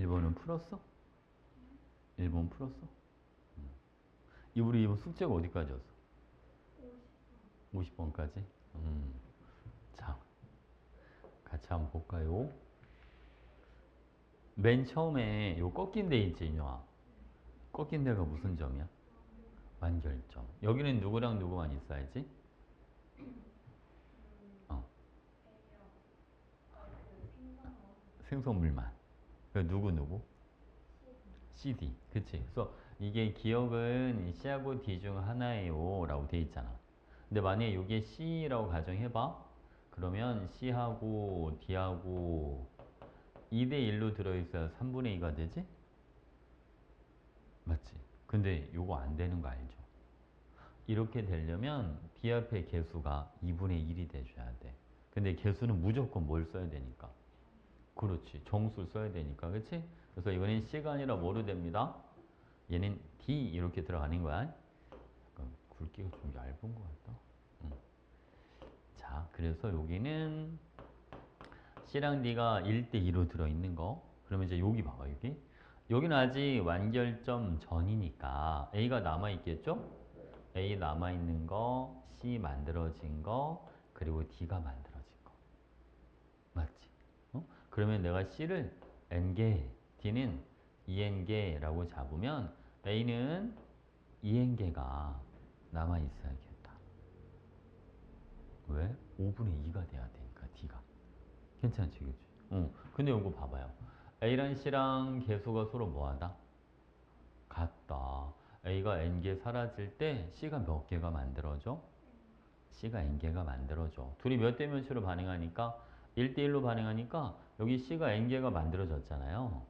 1번은 풀었어? 1번 풀었어? 우리 이번 숙제가 어디까지였어? 50번까지? 자, 같이 한번 볼까요? 맨 처음에 요 꺾인 데 있지, 인용아. 꺾인 데가 무슨 점이야? 완결점. 여기는 누구랑 누구만 있어야지? 어, 생성물만. 누구 누구? CD. 그치? 그래서 이게 기억은 C하고 D 중 하나예요 라고 돼 있잖아. 근데 만약에 이게 C라고 가정해봐. 그러면 C하고 D하고 2대 1로 들어있어야 3분의 2가 되지? 맞지? 근데 요거 안 되는 거 알죠? 이렇게 되려면 D 앞에 개수가 2분의 1이 돼줘야 돼. 근데 개수는 무조건 뭘 써야 되니까? 그렇지. 정수를 써야 되니까. 그치? 그래서 이번엔 C가 아니라 뭐로 됩니다? 얘는 D 이렇게 들어가는 거야. 약간 굵기가 좀 얇은 것 같다. 자, 그래서 여기는 C랑 D가 1대2로 들어있는 거. 그러면 이제 여기 봐봐, 여기. 여기는 아직 완결점 전이니까 A가 남아있겠죠? A 남아있는 거, C 만들어진 거, 그리고 D가 만들어진 거. 맞지? 어? 그러면 내가 C를 N개, D는 2N개라고 잡으면 A는 2N개가 남아있어야겠다. 왜? 5분의 2가 돼야 되니까, D가. 괜찮지, 그치? 근데 이거 봐봐요. A랑 C랑 개수가 서로 뭐하다? 같다. A가 N개 사라질 때 C가 몇 개가 만들어져? C가 N개가 만들어져. 둘이 몇 대 몇으로 반응하니까 1대1로 반응하니까 여기 C가 N개가 만들어졌잖아요.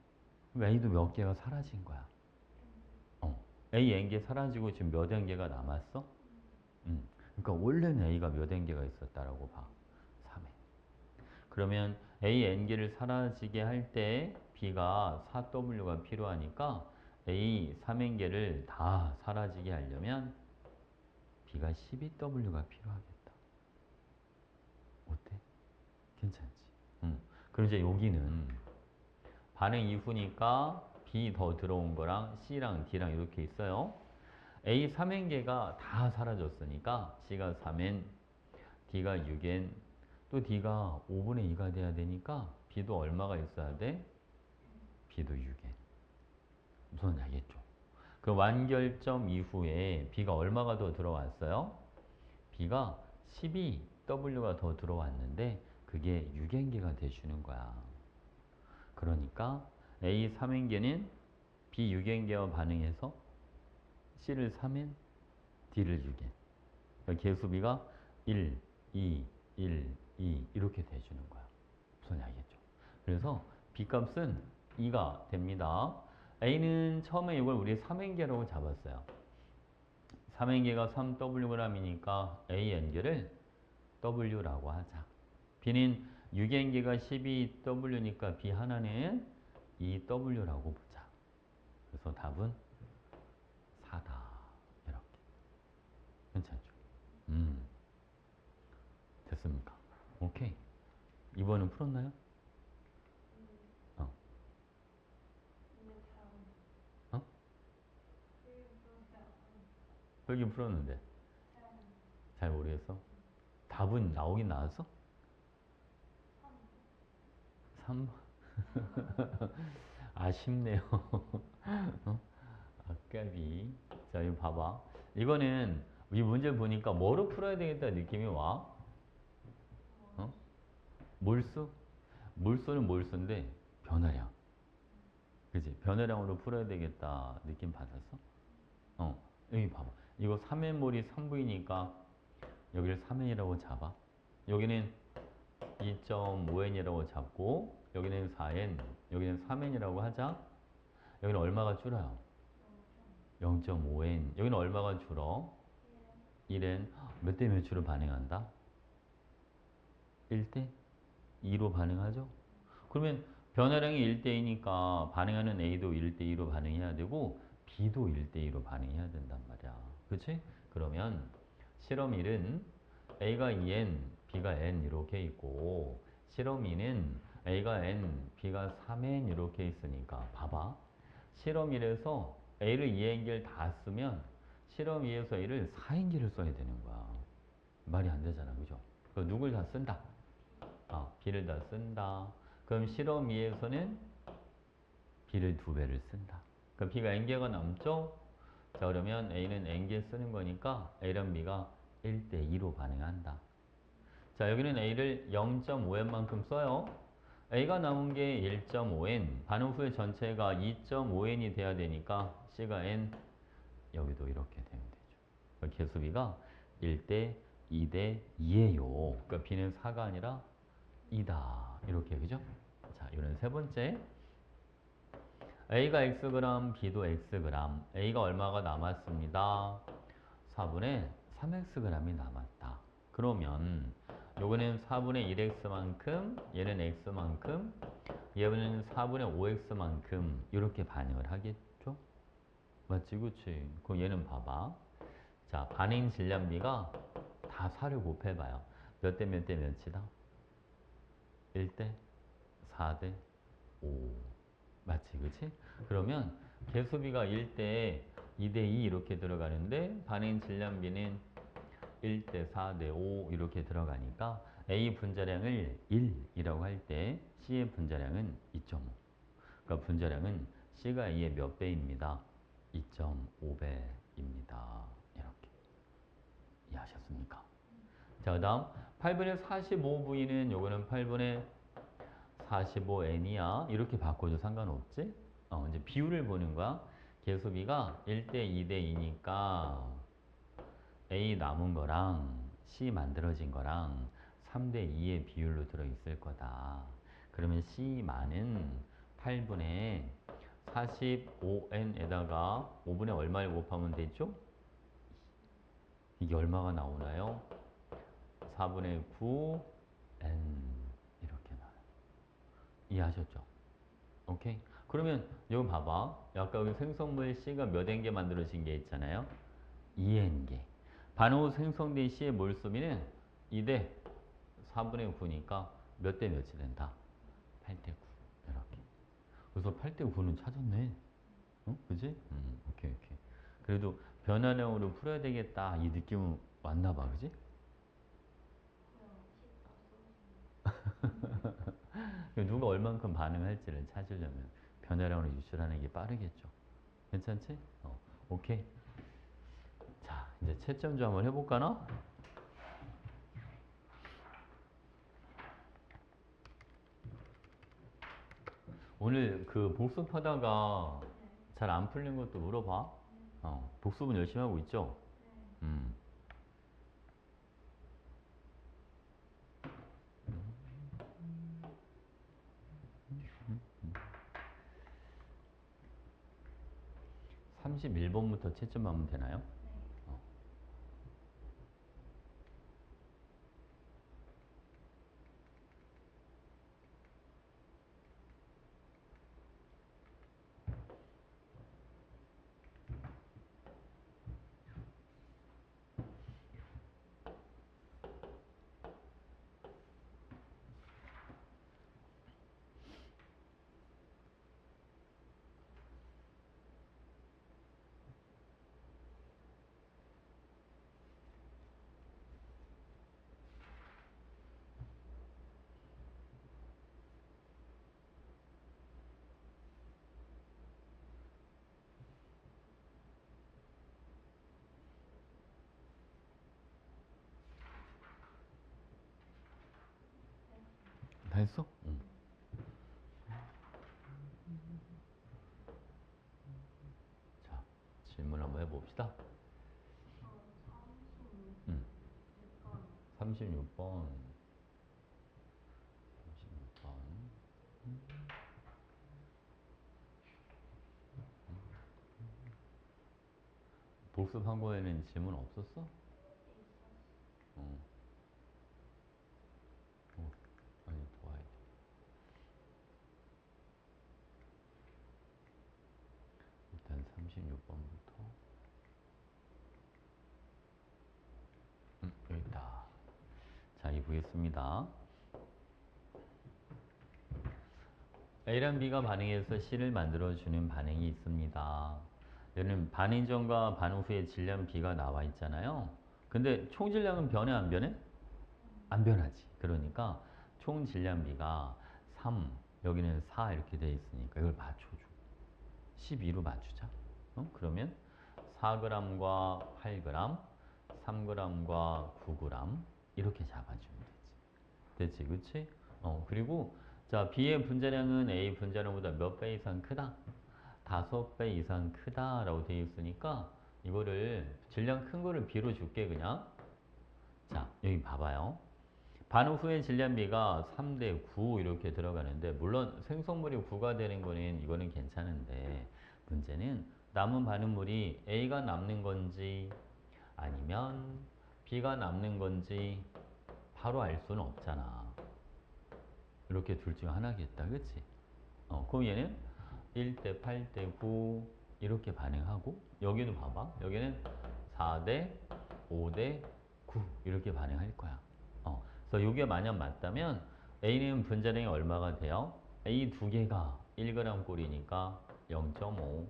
그럼 A도 몇 개가 사라진 거야. A N개 사라지고 지금 몇 N개가 남았어? 그러니까 원래는 A가 몇 N개가 있었다라고 봐. 3N. 그러면 A N개를 사라지게 할 때 B가 4W가 필요하니까 A 3N개를 다 사라지게 하려면 B가 12W가 필요하겠다. 어때? 괜찮지? 그럼 이제 여기는 반응 이후니까 B 더 들어온 거랑 C랑 D랑 이렇게 있어요. A 3N개가 다 사라졌으니까 C가 3N, D가 6N, 또 D가 5분의 2가 돼야 되니까 B도 얼마가 있어야 돼? B도 6N. 무슨 알겠죠? 그 완결점 이후에 B가 얼마가 더 들어왔어요? B가 12W가 더 들어왔는데 그게 6N개가 돼주는 거야. 그러니까 A 3N개는 B 6N개와 반응해서 C를 3N, D를 6N. 그러니까 개수비가 1, 2, 1, 2 이렇게 돼주는 거야. 무슨 알겠죠? 그래서 B값은 2가 됩니다. A는 처음에 이걸 우리 3N개라고 잡았어요. 3N개가 3Wg이니까 AN개를 W라고 하자. B는 6N개가 12W니까 B 하나는 2W라고 보자. 그래서 답은 4다. 이렇게. 괜찮죠? 됐습니까? 오케이. 이번은 풀었나요? 어. 어? 풀긴 풀었는데 잘 모르겠어. 답은 나오긴 나왔어? 3? 아쉽네요. 어? 아까비. 자, 이거 봐봐. 이거는 이 문제 보니까 뭐로 풀어야 되겠다 느낌이 와? 어? 몰수? 몰수는 몰수인데 변화량. 그치? 변화량으로 풀어야 되겠다 느낌 받았어? 여기 봐봐. 이거 3n몰이 3V니까 여기를 3n이라고 잡아. 여기는 2.5n이라고 잡고 여기는 4n, 여기는 3n이라고 하자. 여기는 얼마가 줄어요? 0.5n. 여기는 얼마가 줄어? 1n. 몇 대 몇으로 반응한다? 1대 2로 반응하죠? 그러면 변화량이 1대2니까 반응하는 A도 1대2로 반응해야 되고 B도 1대2로 반응해야 된단 말이야. 그치? 그러면 실험 1은 A가 2n, B가 n 이렇게 있고 실험 2는 A가 N, B가 3N 이렇게 있으니까 봐봐. 실험 1에서 A를 2N개를 다 쓰면 실험 2에서 A를 4N개를 써야 되는 거야. 말이 안 되잖아. 그죠? 그럼 누굴 다 쓴다? B를 다 쓴다. 그럼 실험 2에서는 B를 2배를 쓴다. 그럼 B가 N개가 남죠? 자, 그러면 A는 N개 쓰는 거니까 A랑 B가 1대2로 반응한다. 자, 여기는 A를 0.5N만큼 써요. A가 남은 게 1.5N, 반응 후에 전체가 2.5N이 돼야 되니까 C가 N, 여기도 이렇게 되면 되죠. 그러니까 개수비가 1대 2대 2예요. 그러니까 B는 4가 아니라 2다. 이렇게, 그죠? 자, 이거는 세 번째. A가 Xg, B도 Xg. A가 얼마가 남았습니다? 4분의 3Xg이 남았다. 그러면 요거는 4분의 1X만큼, 얘는 X만큼, 얘는 4분의 5X만큼 이렇게 반응을 하겠죠? 맞지? 그치? 그럼 얘는 봐봐. 자, 반응 질량비가 다 4를 곱해봐요. 몇 대 몇 대 몇이다? 1대 4대 5. 맞지? 그치? 그러면 개수비가 1대 2대 2 이렇게 들어가는데 반응 질량비는 1대 4대 5 이렇게 들어가니까 A 분자량을 1이라고 할 때 C의 분자량은 2.5. 그러니까 분자량은 C가 A의 몇 배입니다? 2.5배입니다. 이렇게 이해하셨습니까? 자, 그 다음 8분의 45V는 요거는 8분의 45N이야. 이렇게 바꿔도 상관없지? 이제 비율을 보는 거야. 개수비가 1대 2대 2니까 A 남은 거랑 C 만들어진 거랑 3대 2의 비율로 들어있을 거다. 그러면 C만은 8분의 45N에다가 5분의 얼마를 곱하면 되죠? 이게 얼마가 나오나요? 4분의 9N 이렇게 나와요. 이해하셨죠? 오케이? 그러면 여기 봐봐. 아까 여기 생성물 C가 몇 N개 만들어진 게 있잖아요. 2N개. 반응 후 생성된 C의 몰수비는 2대 4분의 9니까 몇 대 몇이 된다? 8대 9. 이렇게. 그래서 8대 9는 찾았네. 그지? 오케이, 오케이. 그래도 변화량으로 풀어야 되겠다. 이 느낌은 왔나 봐. 그지? 누가 얼만큼 반응할지를 찾으려면 변화량으로 유출하는 게 빠르겠죠. 괜찮지? 오케이. 자, 이제 채점좀 한번 해볼까나? 오늘 그 복습하다가 잘 안 풀린 것도 물어봐. 복습은 열심히 하고 있죠? 음. 31번부터 채점하면 되나요? 어. '다 했어? 응. 자, 질문 한번 해봅시다. 36번. 36번. 복습한 거에는 질문 없었어? 어. 아니, 더 와야 돼. 일단 36번부터. 여기 있다. 자, 이 보겠습니다. A랑 B가 반응해서 C를 만들어주는 반응이 있습니다. 얘는 반응 전과 반응 후에 질량 B가 나와 있잖아요. 근데 총 질량은 변해 안 변해? 안 변하지. 그러니까 총 질량 B가 3, 여기는 4 이렇게 돼 있으니까 이걸 맞춰줘. 12로 맞추자. 그러면 4g과 8g, 3g과 9g 이렇게 잡아주면 되지. 됐지, 그치? 그리고 자, B의 분자량은 A 분자량보다 몇 배 이상 크다? 5배 이상 크다라고 되어 있으니까 이거를 질량 큰 거를 B로 줄게 그냥. 자, 여기 봐봐요. 반응 후에 질량비가 3대 9 이렇게 들어가는데 물론 생성물이 9가 되는 거는 이거는 괜찮은데 문제는 남은 반응물이 A가 남는 건지 아니면 B가 남는 건지 바로 알 수는 없잖아. 이렇게 둘 중 하나겠다. 그치? 그럼 얘는 1대 8대 9 이렇게 반응하고 여기도 봐봐. 여기는 4대 5대 9 이렇게 반응할 거야. 그래서 이게 만약 맞다면 A는 분자량이 얼마가 돼요? A 두 개가 1g 꼴이니까 0.5.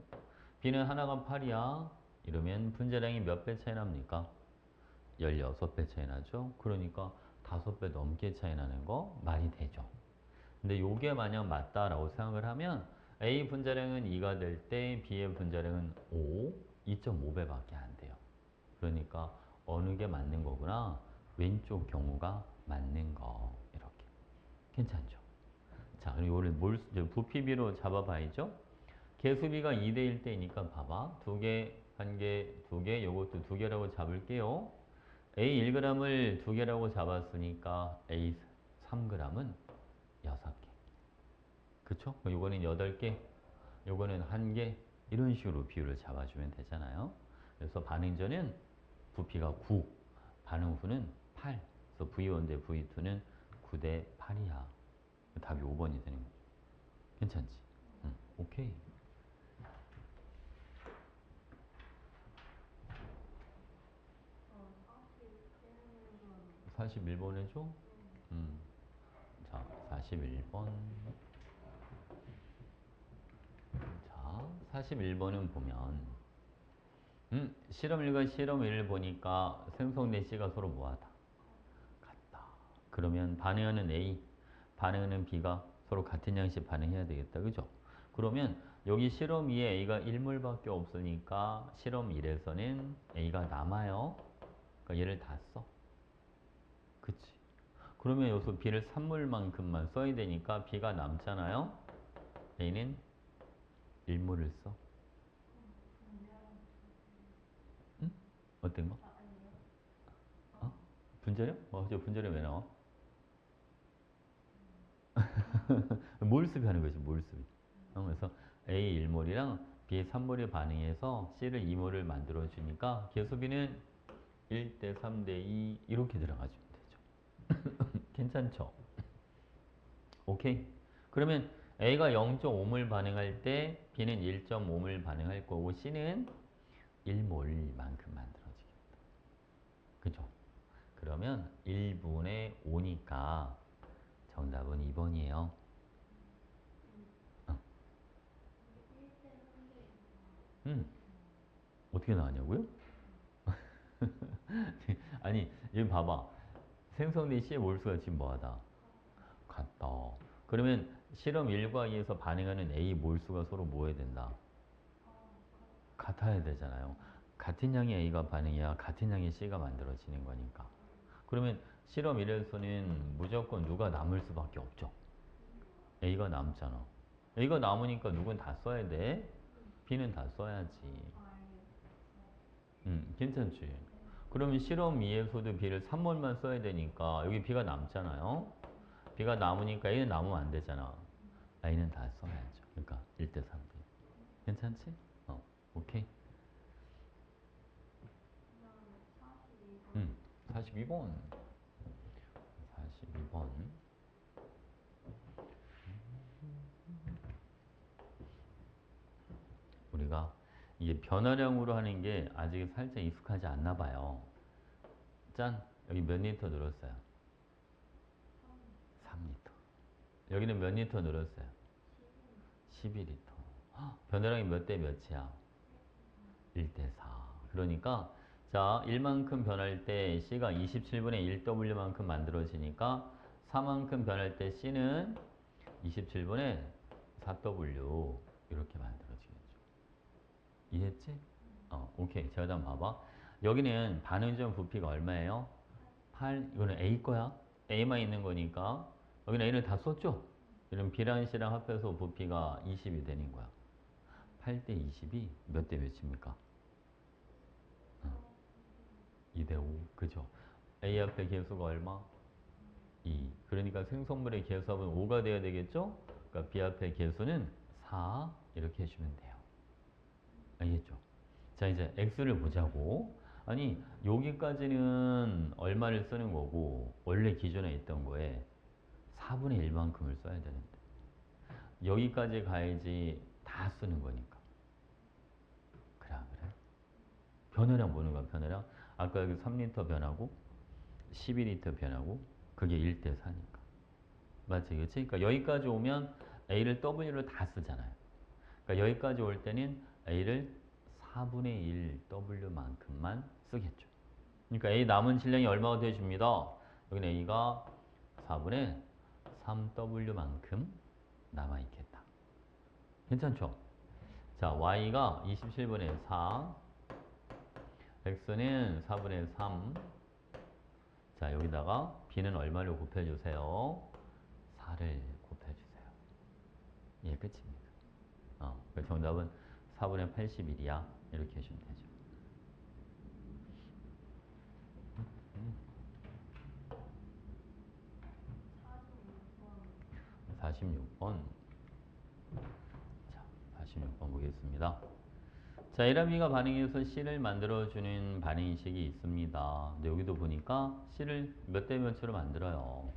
B는 하나가 8이야. 이러면 분자량이 몇 배 차이 납니까? 16배 차이 나죠? 그러니까 5배 넘게 차이 나는 거 말이 되죠. 근데 이게 만약 맞다라고 생각을 하면 A 분자량은 2가 될 때 B의 분자량은 5, 2.5배밖에 안 돼요. 그러니까 어느 게 맞는 거구나. 왼쪽 경우가 맞는 거 이렇게. 괜찮죠? 자, 그리고 이걸 부피비로 잡아봐야죠. 개수비가 2대 1대니까 봐봐. 두 개, 한 개, 두 개, 요것도 두 개라고 잡을게요. A 1g을 두 개라고 잡았으니까 A 3g은 6개. 그쵸? 요거는 8개, 요거는 1개, 이런 식으로 비율을 잡아주면 되잖아요. 그래서 반응 전은 부피가 9, 반응 후는 8. 그래서 V1 대 V2는 9 대 8이야. 답이 5번이 되는 거죠. 괜찮지? 응, 오케이. 41번 해줘? 자, 41번. 자, 41번은 보면 실험 1과 실험 1을 보니까 생성된 C가 서로 뭐하다? 같다. 그러면 반응하는 A, 반응하는 B가 서로 같은 양식 반응해야 되겠다. 그죠? 그러면 여기 실험 2에 A가 1몰밖에 없으니까 실험 1에서는 A가 남아요. 그러니까 얘를 다 써. 그치? 그러면 여기서 B를 3몰만큼만 써야 되니까 B가 남잖아요. A는 1몰을 써. 응? 어떤 거? 분자량? 저 분자량 왜 나와? 몰수비 하는 거지, 몰수비. 그래서 A 1몰이랑 B 3몰이 반응해서 C를 2몰을 만들어주니까 개수비는 1대 3대 2 이렇게 들어가주면 되죠. 괜찮죠? 오케이. 그러면 A가 0.5몰 반응할 때 B는 1.5몰 반응할 거고 C는 1몰만큼 만들어지겠다. 그죠? 그러면 1분의 5니까 정답은 2번이에요. 음, 어떻게 나왔냐고요? 아니, 여기 봐봐. 생성된 C의 몰수가 지금 뭐하다? 같다. 그러면 실험 1과 2에서 반응하는 A 몰수가 서로 뭐 해야 된다? 같아야 되잖아요. 같은 양의 A가 반응해야 같은 양의 C가 만들어지는 거니까. 그러면 실험 1에서는 무조건 누가 남을 수밖에 없죠. A가 남잖아. A가 남으니까 누군 다 써야 돼. B는 다 써야지. 괜찮지? 그러면 실험 2에서도 B를 3몰만 써야 되니까 여기 B가 남잖아요. B가 남으니까 A는 남으면 안 되잖아. A는 다 써야죠. 그러니까 1대 3대. 괜찮지? 오케이. 42번. 42번. 우리가 이게 변화량으로 하는 게 아직 살짝 익숙하지 않나 봐요. 짠! 여기 몇 리터 늘었어요? 3리터. 여기는 몇 리터 늘었어요? 12리터. 변화량이 몇 대 몇이야? 1대 4. 그러니까 자, 1만큼 변할 때 C가 27분의 1W만큼 만들어지니까 4만큼 변할 때 C는 27분의 4W 이렇게 만들어지겠죠. 이해했지? 오케이. 자, 그다음 봐봐. 여기는 반응전 부피가 얼마예요? 8. 이거는 A 거야. A만 있는 거니까 여기는 A를 다 썼죠? 이런 B랑 C랑 합해서 부피가 20이 되는 거야. 8대 20이 몇 대 몇입니까? 2대 5. 그죠? A 앞에 개수가 얼마? 2. 그러니까 생성물의 개수합은 5가 돼야 되겠죠? 그러니까 B 앞에 개수는 4 이렇게 해주면 돼요. 알겠죠? 자, 이제 X를 보자고. 아니, 여기까지는 얼마를 쓰는 거고 원래 기존에 있던 거에 4분의 1만큼을 써야 되는데 여기까지 가야지 다 쓰는 거니까. 그래, 그래. 변화량 보는 거야, 변화량. 아까 여기 3리터 변하고 12리터 변하고 그게 1대 4니까. 맞지, 그치? 그러니까 여기까지 오면 A를 W로 다 쓰잖아요. 그러니까 여기까지 올 때는 A를 4분의 1 W만큼만 쓰겠죠. 그러니까 A 남은 질량이 얼마가 되어줍니다. 여기는 A가 4분의 3W만큼 남아있겠다. 괜찮죠? 자, Y가 27분의 4, X는 4분의 3. 자, 여기다가 B는 얼마를 곱해주세요? 4를 곱해주세요. 예, 끝입니다. 그 정답은 4분의 81이야. 이렇게 하시면 되죠. 46번. 자, 46번 보겠습니다. 자, A랑 B가 반응해서 C를 만들어주는 반응식이 있습니다. 근데 여기도 보니까 C를 몇 대 몇으로 만들어요?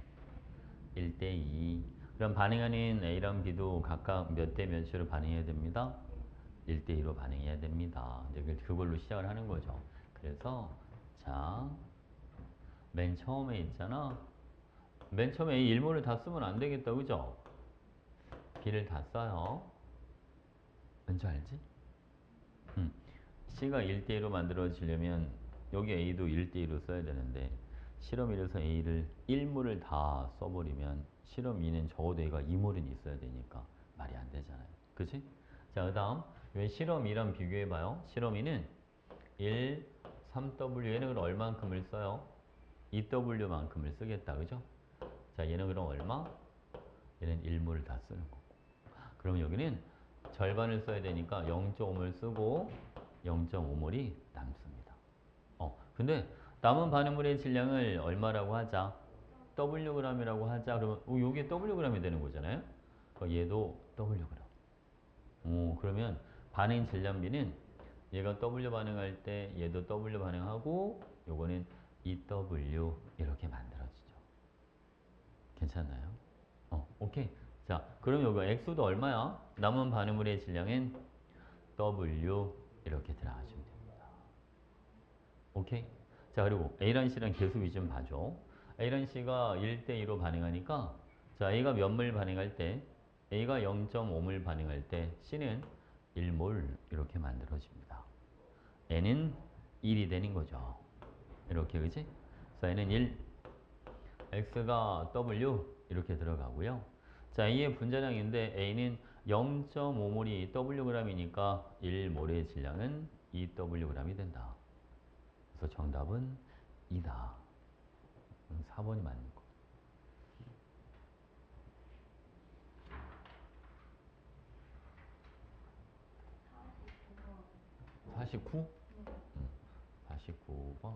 1대 2. 그럼 반응하는 A랑 B도 각각 몇 대 몇으로 반응해야 됩니다? 1대 2로 반응해야 됩니다. 이제 그걸로 시작을 하는 거죠. 그래서 자, 맨 처음에 있잖아. 맨 처음에 A 1몰을 다 쓰면 안 되겠다. 그죠? B를 다 써요. 왠지 알지? C가 1대 2로 만들어지려면 여기 A도 1대 2로 써야 되는데 실험 1에서 A를 1몰을 다 써버리면 실험 2는 적어도 A가 2몰은 있어야 되니까 말이 안 되잖아요. 그치? 자, 그 다음 왜 실험 2랑 비교해봐요. 실험 2는 1, 3W 얘는 그럼 얼만큼을 써요? 2W만큼을 쓰겠다. 그죠? 자, 얘는 그럼 얼마? 얘는 1몰을 다 쓰는 거고. 그럼 여기는 절반을 써야 되니까 0.5몰 쓰고 0.5몰이 남습니다. 근데 남은 반응물의 질량을 얼마라고 하자? Wg이라고 하자. 그러면 요게 Wg이 되는 거잖아요. 얘도 Wg. 그러면 반응 질량비는 얘가 W 반응할 때 얘도 W 반응하고 요거는 EW 이렇게 만들어지죠. 괜찮나요? 오케이. 자, 그럼 요거 X도 얼마야? 남은 반응물의 질량은 W 이렇게 들어가시면 됩니다. 오케이? 자, 그리고 A란 C랑 계수비 좀 봐줘. A란 C가 1대 2로 반응하니까 자, A가 몇 몰 반응할 때 A가 0.5몰 반응할 때 C는 1몰 이렇게 만들어집니다. N은 1이 되는 거죠. 이렇게, 그치? 자, N은 1, X가 W 이렇게 들어가고요. 자, A의 분자량인데 A는 0.5몰이 Wg이니까 1몰의 질량은 2Wg이 된다. 그래서 정답은 2다. 4번이 맞는 거. 49? 49번.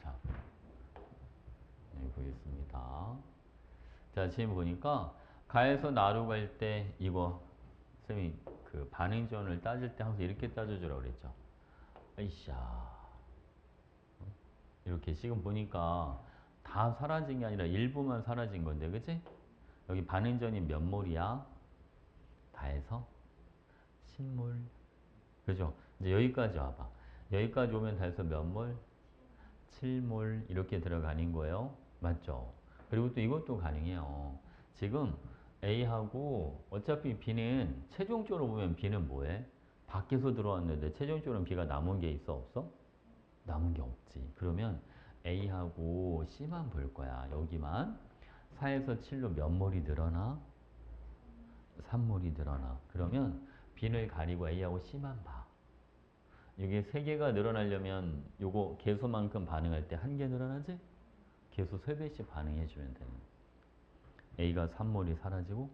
자, 여기 보겠습니다. 자, 지금 보니까 가에서 나로 갈 때 이거 쌤이 그 반응전을 따질 때 항상 이렇게 따져주라고 그랬죠. 으쌰. 이렇게 지금 보니까 다 사라진 게 아니라 일부만 사라진 건데, 그치? 여기 반응전이 몇 몰이야? 다 해서 10몰. 그죠? 이제 여기까지 와봐. 여기까지 오면 다 해서 몇 몰? 7몰 이렇게 들어가는 거예요. 맞죠? 그리고 또 이것도 가능해요. 지금 A하고 어차피 B는 최종적으로 보면 B는 뭐해? 밖에서 들어왔는데 최종적으로는 B가 남은 게 있어 없어? 남은 게 없지. 그러면 A하고 C만 볼 거야. 여기만 4에서 7로 몇 몰이 늘어나? 3몰이 늘어나. 그러면 B를 가리고 A하고 C만 봐. 이게 3개가 늘어나려면 요거 개수만큼 반응할 때 1개 늘어나지? 개수 3배씩 반응해주면 되는 거야. A가 3몰이 사라지고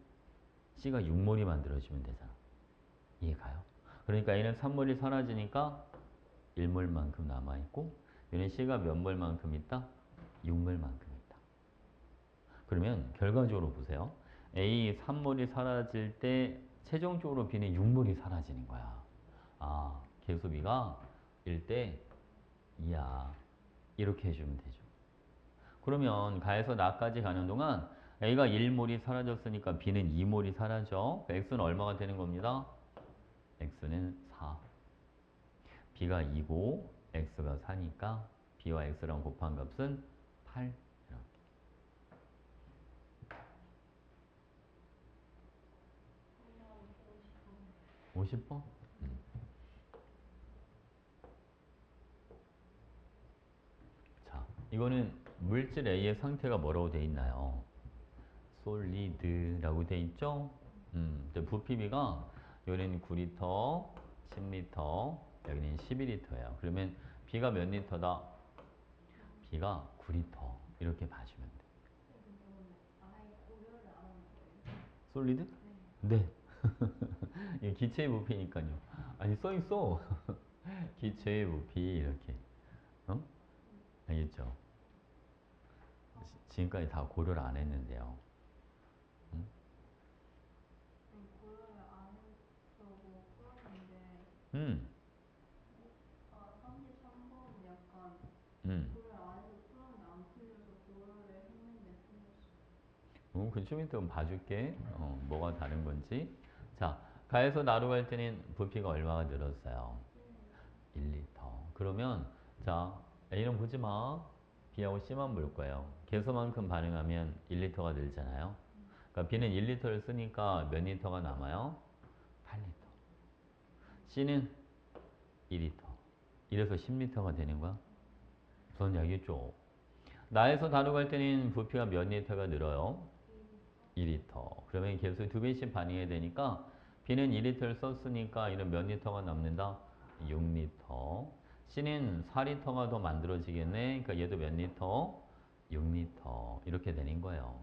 C가 6몰이 만들어지면 되잖아. 이해가요? 그러니까 A는 3몰이 사라지니까 1몰만큼 남아있고 얘는 C가 몇 몰만큼 있다? 6몰만큼 있다. 그러면 결과적으로 보세요. A 3몰이 사라질 때 최종적으로 B는 6몰이 사라지는 거야. 아, 개수 B가 1대 2야. 이렇게 해주면 되죠. 그러면 가에서 나까지 가는 동안 A가 1몰이 사라졌으니까 B는 2몰이 사라져. X는 얼마가 되는 겁니다? X는 4. B가 2고 X가 4니까 B와 X랑 곱한 값은 8. 이렇게. 50번? 자, 이거는 물질 A의 상태가 뭐라고 돼 있나요? 솔리드라고 돼 있죠? 근데 부피비가 여기는 9리터, 10리터, 여기는 12리터예요. 그러면 B가 몇 리터다? B가 9리터. 이렇게 봐주면 돼. 솔리드? 네. 이게 기체의 부피니까요. 아니 써 있어. 기체의 부피 이렇게. 어? 알겠죠? 지금까지 다 고려를 안 했는데요. 응? 고려를 안 했다고 풀었는데 음, 33번은 약간 음. 고려를 안 해서 풀었는데 안 풀려서 고려를 했는데 풀렸어. 그 좀 이따 봐줄게. 뭐가 다른 건지. 자, 가에서 나로 갈 때는 부피가 얼마가 늘었어요? 1리터. 그러면 자, A는 보지 마. B하고 C만 볼 거예요. 개수만큼 반응하면 1리터가 늘잖아요. 그러니까 B는 1리터를 쓰니까 몇 리터가 남아요? 8리터. C는 2리터. 이래서 10리터가 되는 거야. 무슨 이야기죠? 나에서 다로 갈 때는 부피가 몇 리터가 늘어요? 2리터. 그러면 개수 2배씩 반응해야 되니까 B는 2리터를 썼으니까 이는 몇 리터가 남는다? 6리터. C는 4리터가 더 만들어지겠네. 그러니까 얘도 몇 리터? 6리터. 이렇게 되는 거예요.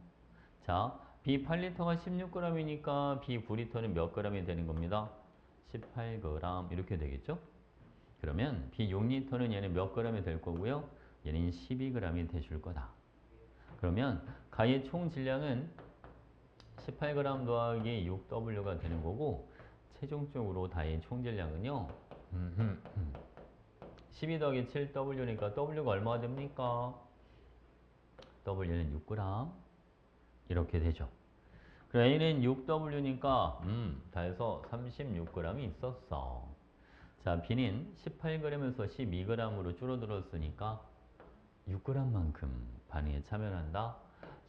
자, B 8리터가 16g이니까 B 9리터는 몇 g이 되는 겁니다? 18g. 이렇게 되겠죠? 그러면 B 6리터는 얘는 몇 g이 될 거고요? 얘는 12g이 되줄 거다. 그러면 가의 총 질량은 18g 더하기 6W가 되는 거고 최종적으로 다의 총 질량은요 12 더하기 7W니까 W가 얼마가 됩니까? W는 6g 이렇게 되죠. 그럼 A는 6W니까 다해서 36g이 있었어. 자, B는 18g에서 12g으로 줄어들었으니까 6g만큼 반응에 참여한다.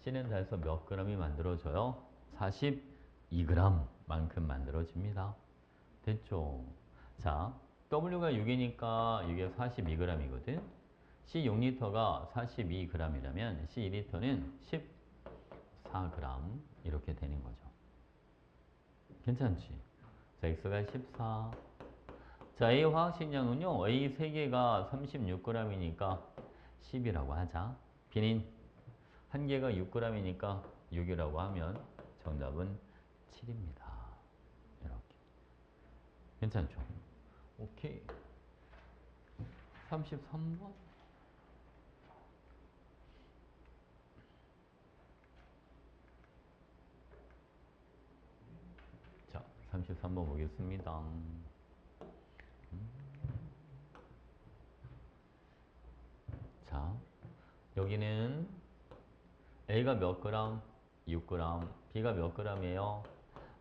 C는 다해서 몇 g이 만들어져요? 42g만큼 만들어집니다. 됐죠? 자, W가 6이니까 이게 42g이거든. C 6리터가 42g이라면 C 2리터는 14g 이렇게 되는 거죠. 괜찮지? 자, X가 14. 자, A 화학식량은요. A 3개가 36g이니까 10이라고 하자. B는 한 개가 6g이니까 6이라고 하면 정답은 7입니다. 이렇게. 괜찮죠? 오케이. 33번. 자, 33번 보겠습니다. 자, 여기는 A가 몇 그램? 6g. B가 몇 g이에요?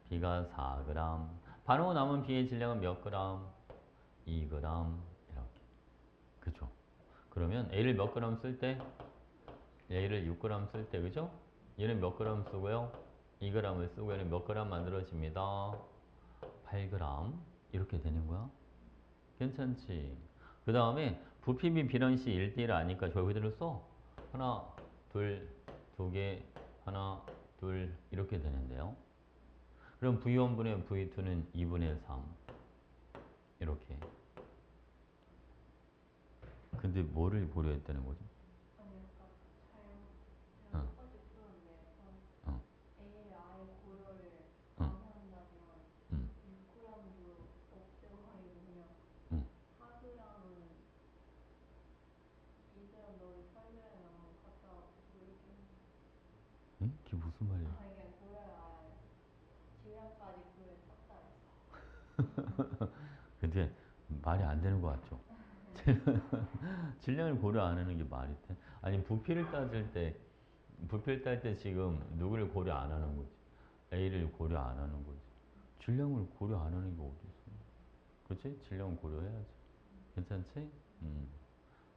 B가 4g. 반응후 남은 B의 질량은 몇 g? 2g. 이렇게. 그죠? 그러면 A를 몇 그램 쓸 때? A를 6g 쓸 때, 그죠? 얘는 몇 그램 쓰고요? 2g을 쓰고 얘는 몇 그램 만들어집니다? 8g. 이렇게 되는 거야. 괜찮지? 그 다음에 부피비 비런시 1대1 아니까 저기 그대로 써. 하나, 둘, 두 개, 하나, 둘 이렇게 되는데요. 그럼 V1분의 V2는 2분의 3 이렇게. 근데 뭐를 고려했다는 거죠? 아니 아까 어, 잘 끝까지 풀었는데 어, A의 아예 고려를 응, 안 한다면 응, 6g도 없애고 아니고 그냥 응. 4g은 2g 넣어도 8g에 나오고 갖다 뭐 이렇게 응? 그게 무슨 말이야? 아 이게 고려를 아예 질량까지 고려를 쳤다 했어. 근데 말이 안 되는 것 같죠? 질량을 고려 안 하는 게 말이 돼? 아니 부피를 딸 때 지금 누구를 고려 안 하는 거지? A를 고려 안 하는 거지. 질량을 고려 안 하는 게 어디 있어? 그렇지? 질량 고려해야지. 괜찮지? 음.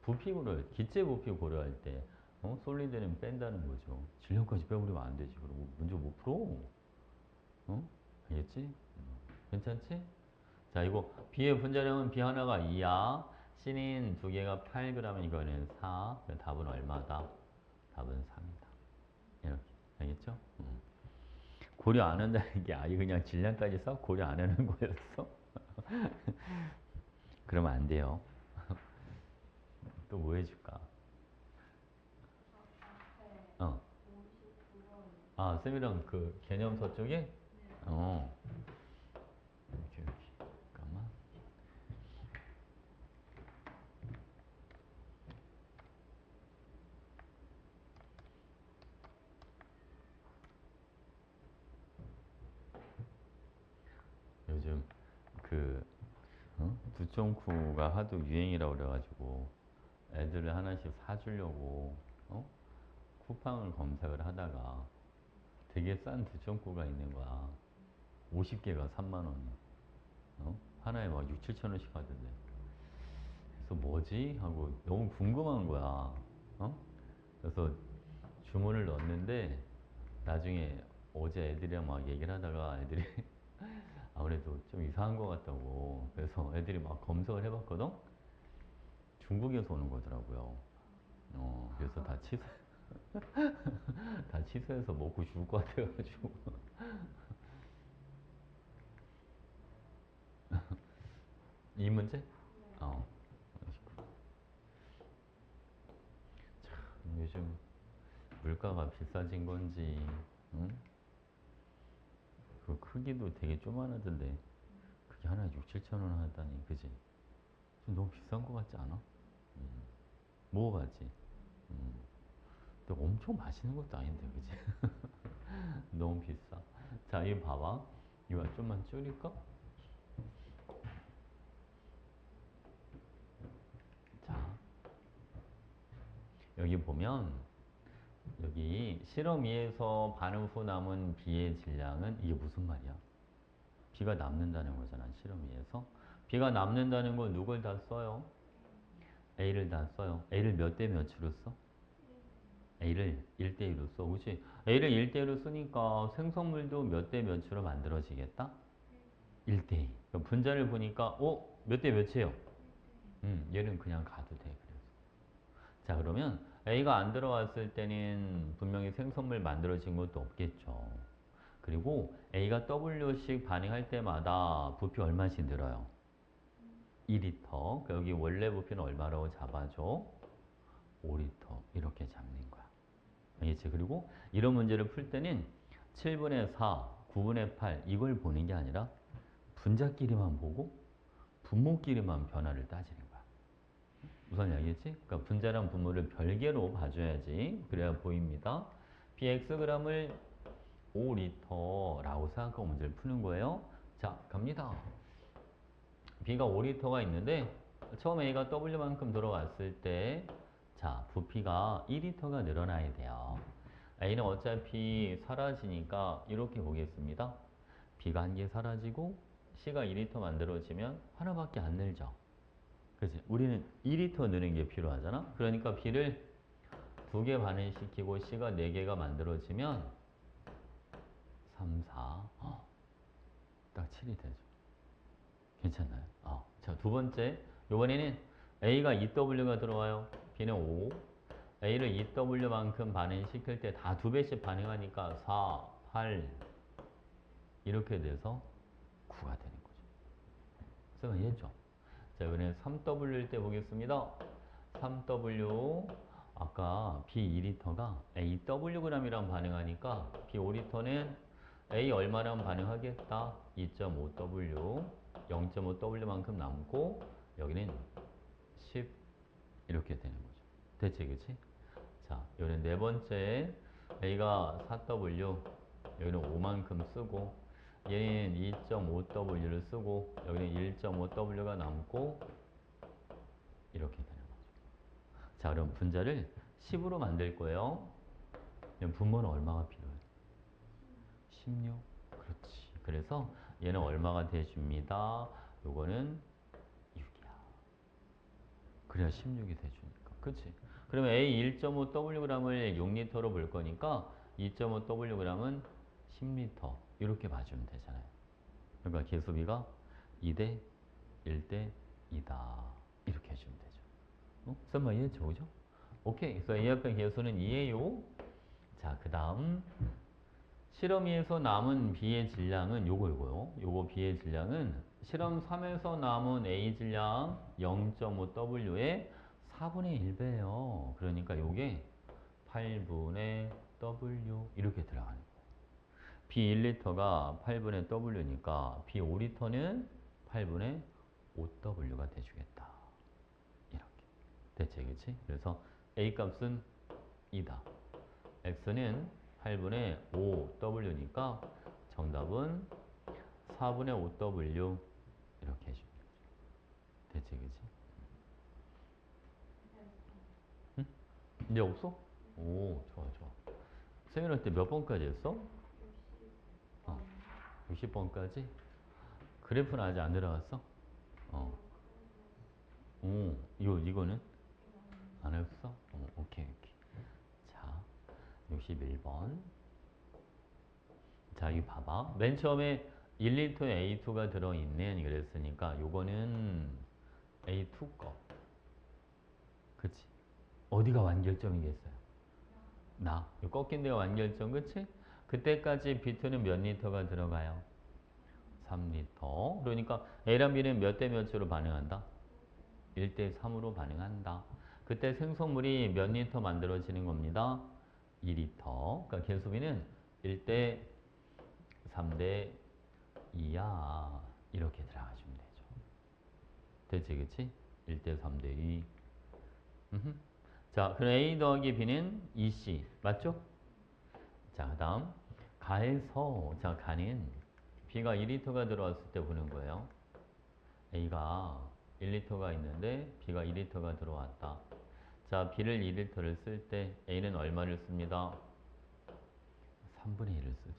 부피 고려, 기체 부피 고려할 때 솔리드는 뺀다는 거죠. 질량까지 빼버리면 안 되지. 그리고 문제 못 풀어. 어? 알겠지? 괜찮지? 자, 이거 B의 분자량은 B 하나가 2야. C는 두 개가 8g, 이거는 4. 그럼 답은 얼마다? 답은 3이다. 이렇게. 알겠죠? 고려 안 한다는 게 아예 그냥 질량까지 싹 고려 안 하는 거였어? 그러면 안 돼요. 또 뭐 해줄까? 앞에 어. 59번 아, 쌤이랑 그 개념서 쪽에? 네. 어. 이렇게. 잠깐만. 요즘 그 두쫑쿠가 하도 유행이라고 그래가지고 애들을 하나씩 사주려고 쿠팡을 검색을 하다가 되게 싼 두쫑쿠가 있는 거야. 50개가 3만 원이야. 하나에 막 6, 7천 원씩 하던데. 그래서 뭐지? 하고 너무 궁금한 거야. 그래서 주문을 넣었는데 나중에 어제 애들이랑 막 얘기를 하다가 애들이 아무래도 좀 이상한 것 같다고. 그래서 애들이 막 검색을 해봤거든? 중국에서 오는 거더라고요. 그래서 다 취소해서 먹고 죽을 것 같아가지고. 이 문제? 어. 요즘 물가가 비싸진 건지, 응? 그 크기도 되게 조만하던데, 그게 하나에 6, 7천 원 하다니, 그지? 좀 너무 비싼 것 같지 않아? 먹어봤지? 근데 엄청 맛있는 것도 아닌데, 그지? 너무 비싸. 자, 이거 봐봐. 이거 좀만 줄일까? 자, 여기 보면, 여기 실험 2에서 반응 후 남은 B의 질량은 이게 무슨 말이야? B가 남는다는 거잖아, 실험 2에서. B가 남는다는 건 누굴 다 써요? A를 다 써요. A를 몇 대 몇으로 써? A를 1대1로 써. 그치? A를 1대1로 쓰니까 생성물도 몇 대 몇으로 만들어지겠다? 1대2. 분자를 보니까, 몇 대 몇이에요? 얘는 그냥 가도 돼. 그래서. 자, 그러면 A가 안 들어왔을 때는 분명히 생성물 만들어진 것도 없겠죠. 그리고 A가 W씩 반응할 때마다 부피 얼마씩 늘어요? 2리터. 여기 원래 부피는 얼마라고 잡아줘? 5리터. 이렇게 잡는 거야. 알겠지? 그리고 이런 문제를 풀 때는 7분의 4, 9분의 8 이걸 보는 게 아니라 분자끼리만 보고 분모끼리만 변화를 따지는 거야. 무슨 얘기겠지? 그러니까 분자랑 분모를 별개로 봐줘야지. 그래야 보입니다. pxg을 5리터라고 생각하고 문제를 푸는 거예요. 자, 갑니다. B가 5리터가 있는데 처음 A가 W만큼 들어왔을 때 자, 부피가 2리터가 늘어나야 돼요. A는 어차피 사라지니까 이렇게 보겠습니다. B가 한 개 사라지고 C가 2리터 만들어지면 하나밖에 안 늘죠. 그치? 우리는 2리터 넣는 게 필요하잖아? 그러니까 B를 2개 반응시키고 C가 4개가 만들어지면 3, 4, 딱 7이 되죠. 괜찮나요? 자, 두 번째. 이번에는 A가 2W가 들어와요. B는 5. A를 2W만큼 반응시킬 때 다 2배씩 반응하니까 4, 8 이렇게 돼서 9가 되는 거죠. 그래서 이해했죠? 자, 이번엔 3W일 때 보겠습니다. 3W 아까 B 2리터가 A Wg이랑 반응하니까 B 5리터는 A 얼마랑 반응하겠다? 2.5W 0.5W만큼 남고 여기는 10 이렇게 되는 거죠. 대체 그치? 자, 여기는 네 번째 A가 4W 여기는 5만큼 쓰고 얘는 2.5W를 쓰고 여기는 1.5W가 남고 이렇게 되는 거죠. 자, 그럼 분자를 10으로 만들 거예요. 그럼 분모는 얼마가 필요해? 16. 그렇지. 그래서 얘는 얼마가 돼줍니다. 요거는 6이야. 그래야 16이 돼주니까. 그치? 그러면 A 1.5Wg을 6리터로 볼 거니까 2.5Wg은 10리터. 이렇게 봐주면 되잖아요. 그러니까 계수비가 2대 1대 2다. 이렇게 해주면 되죠. 썸마 이해했죠? 그죠? 오케이. 그래서 A합변 계수는 2예요. 자, 그 다음 실험위에서 남은 B의 질량은 요거요. 요거 B의 질량은 실험 3에서 남은 A 질량 0.5W의 4분의 1배예요. 그러니까 요게 8분의 W 이렇게 들어가는 거예요. B 1리터가 8분의 W니까 B 5리터는 8분의 5W가 돼주겠다. 이렇게. 대체 그치? 그래서 A 값은 2다. X는 8분의 5W니까 정답은 4분의 5W 이렇게 해주면 되죠. 대체 그치? 응? 이제 없어? 오, 좋아, 좋아. 세미나 때 몇 번까지 했어? 60번까지? 그래프는 아직 안 들어갔어? 어. 오, 이거는? 안 했어? 오케이, 오케이. 자, 61번. 자, 여기 봐봐. 맨 처음에 1리터에 A2가 들어있는 그랬으니까 요거는 A2 거. 그치? 어디가 완결점이겠어요? 나. 요 꺾인 데가 완결점, 그치? 그때까지 B2는 몇 리터가 들어가요? 3리터. 그러니까 A랑 B는 몇 대 몇으로 반응한다? 1대 3으로 반응한다. 그때 생성물이 몇 리터 만들어지는 겁니다? 2리터. 그러니까 계수비는 1대 3대 2야. 이렇게 들어가시면 되죠. 됐지, 그치? 1대 3대 2. 자, 그럼 A 더하기 B는 2C. 맞죠? 자, 그 다음. 가에서, 자, 가는 B가 2리터가 들어왔을 때 보는 거예요. A가 1리터가 있는데 B가 2리터가 들어왔다. 자, B를 2리터를 쓸 때 A는 얼마를 씁니다? 3분의 1을 쓰죠.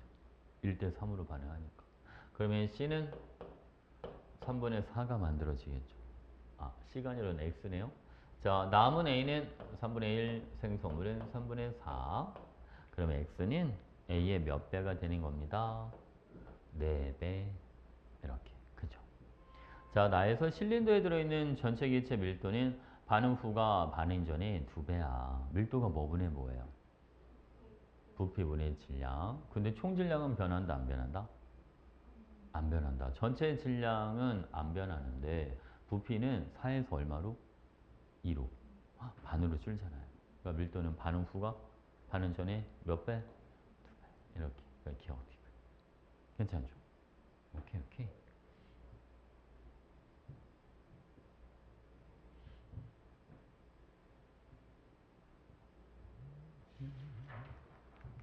1대 3으로 반응하니까. 그러면 C는 3분의 4가 만들어지겠죠. C가 아니라 X네요. 자, 남은 A는 3분의 1, 생성물은 3분의 4. 그러면 X는 A의 몇 배가 되는 겁니다? 4배. 이렇게. 그죠? 자, 나에서 실린더에 들어있는 전체 기체 밀도는 반응 후가 반응 전에 2배야. 밀도가 뭐분의 뭐예요? 부피분의 질량. 근데 총 질량은 변한다, 안 변한다? 안 변한다. 전체 질량은 안 변하는데 부피는 4에서 얼마로? 2로. 반으로 줄잖아요. 그러니까 밀도는 반응 후가 반응 전에 몇 배? 2배. 이렇게. 그러니까 기억. 괜찮죠? 오케이, 오케이.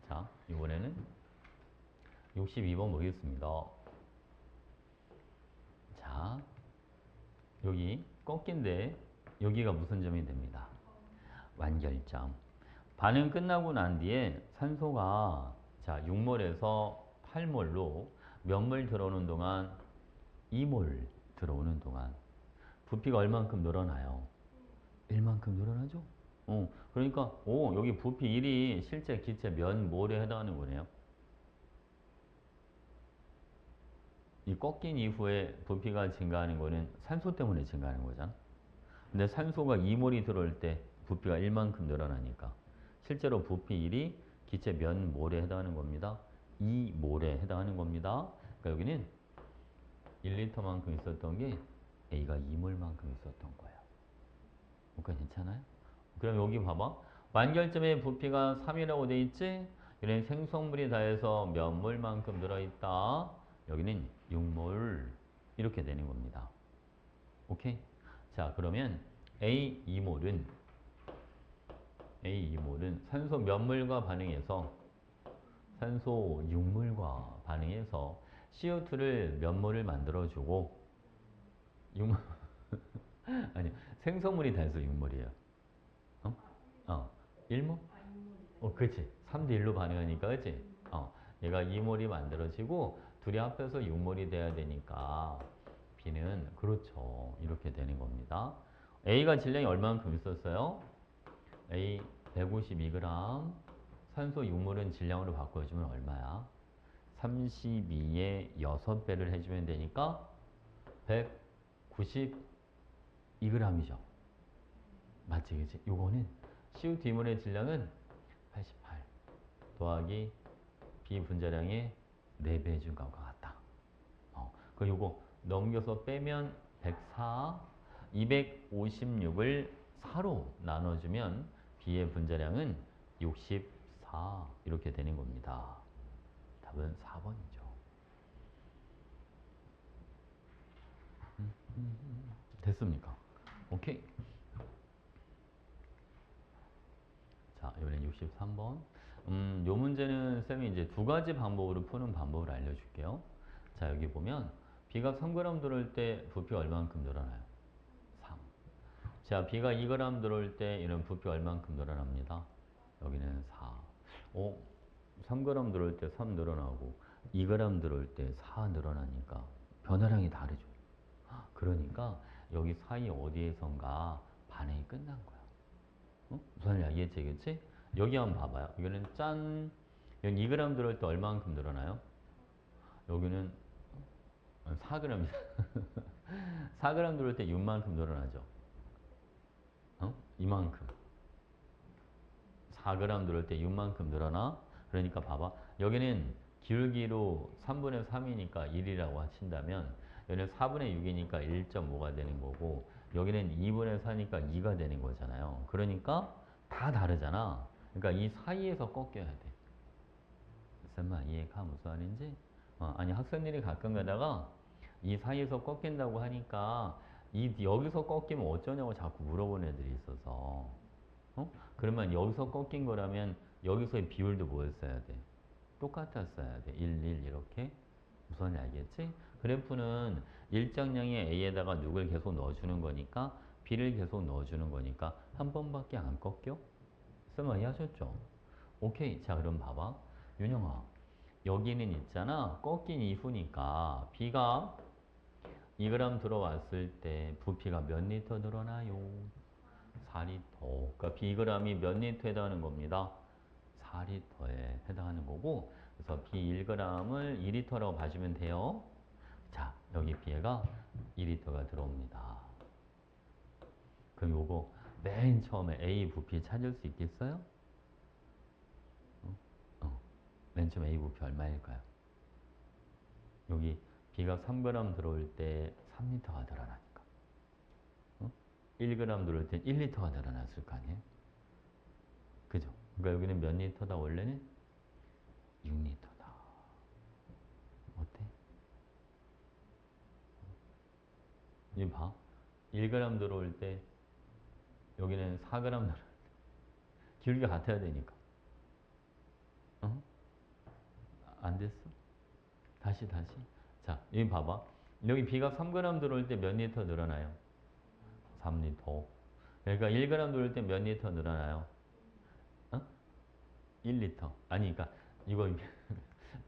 자, 이번에는 62번 보겠습니다. 자, 여기 꺾인데 여기가 무슨 점이 됩니다? 완결점. 반응 끝나고 난 뒤에 산소가 자 6몰에서 8몰로 몇 몰 들어오는 동안 2몰 들어오는 동안 부피가 얼만큼 늘어나요? 1만큼 늘어나죠? 그러니까 여기 부피 1이 실제 기체 면 몰에 해당하는 거네요. 이 꺾인 이후에 부피가 증가하는 거는 산소 때문에 증가하는 거잖아. 근데 산소가 2몰이 들어올 때 부피가 1만큼 늘어나니까 실제로 부피 1이 기체 면 몰에 해당하는 겁니다. 2몰에 해당하는 겁니다. 그러니까 여기는 1리터만큼 있었던 게 A가 2몰만큼 있었던 거예요. 그러니까 괜찮아요? 그럼 여기 봐봐. 완결점의 부피가 3이라고 돼 있지? 여기는 생성물이 다해서 몇 몰만큼 들어있다. 여기는 6몰 이렇게 되는 겁니다. 오케이? 자, 그러면 A2몰은 산소 몇 몰과 반응해서 산소 6몰과 반응해서 CO2를 몇 몰을 만들어주고 6몰 아니 생성물이 다해서 6몰이에요. 어? 1몰? 그치. 3대 1로 반응하니까, 그치? 얘가 2몰이 만들어지고, 둘이 합해서 6몰이 돼야 되니까, B는, 그렇죠. 이렇게 되는 겁니다. A가 질량이 얼마만큼 있었어요? A 152g, 산소 6몰은 질량으로 바꿔주면 얼마야? 32의 6배를 해주면 되니까, 192g이죠. 맞지, 그치? 요거는 CO2 이물의 질량은 88 더하기 B 분자량의 4배 해준 것과 같다. 그리고 요거 넘겨서 빼면 104, 256을 4로 나눠주면 B의 분자량은 64 이렇게 되는 겁니다. 답은 4번이죠. 됐습니까? 오케이. 자, 이번엔 63번. 요 문제는 쌤이 이제 두 가지 방법으로 푸는 방법을 알려줄게요. 자, 여기 보면 B가 3g 들어올 때 부피가 얼만큼 늘어나요? 3. 자, B가 2g 들어올 때 이런 부피 얼만큼 늘어납니다? 여기는 4. 3g 들어올 때 3 늘어나고 2g 들어올 때 4 늘어나니까 변화량이 다르죠. 그러니까 여기 사이 어디에선가 반응이 끝난 거야. 무슨 이야기했지, 그치? 여기 한번 봐봐요. 이거는 짠. 여기 2g 들어올 때 얼마만큼 늘어나요? 여기는 4g이다. 4g 들어올 때 6만큼 늘어나죠. 이만큼. 4g 들어올 때 6만큼 늘어나. 그러니까 봐봐. 여기는 기울기로 3분의 3이니까 1이라고 하신다면 여기는 4분의 6이니까 1.5가 되는 거고 여기는 2분의 4니까 2가 되는 거잖아요. 그러니까 다 다르잖아. 그러니까 이 사이에서 꺾여야 돼. 쌤아 이해가 무슨 말인지? 아니 학생들이 가끔 가다가 이 사이에서 꺾인다고 하니까 여기서 꺾이면 어쩌냐고 자꾸 물어보는 애들이 있어서 그러면 여기서 꺾인 거라면 여기서의 비율도 뭐였어야 돼? 똑같았어야 돼. 1, 1 이렇게. 무슨 알겠지? 그래프는 일정량의 A에다가 누굴 계속 넣어주는 거니까 B를 계속 넣어주는 거니까 한 번밖에 안 꺾여? 쌤 이해하셨죠? 오케이. 자 그럼 봐봐. 윤영아 여기는 있잖아. 꺾인 이후니까 B가 2g 들어왔을 때 부피가 몇 리터 늘어나요? 4리터. 그러니까 Bg이 몇 리터에 해당하는 겁니다. 4리터에 해당하는 거고 그래서 B1g을 2리터라고 봐주면 돼요. 자, 여기 B가 2리터가 들어옵니다. 그럼 요거 맨 처음에 A 부피 찾을 수 있겠어요? 맨 처음에 A 부피 얼마일까요? 여기 B가 3g 들어올 때 3리터가 늘어나니까 1g 들어올 때 1리터가 늘어났을 거 아니에요? 그죠? 그러니까 여기는 몇 리터다 원래는? 6리터다. 어때? 이 봐. 1g 들어올 때 여기는 4g 들어올 때 기울기가 같아야 되니까. 안 됐어? 다시. 자, 여기 봐봐. 여기 B가 3g 들어올 때 몇 리터 늘어나요? 3리터. 그러니까 1g 들어올 때 몇 리터 늘어나요? 1리터. 아니, 그러니까 이거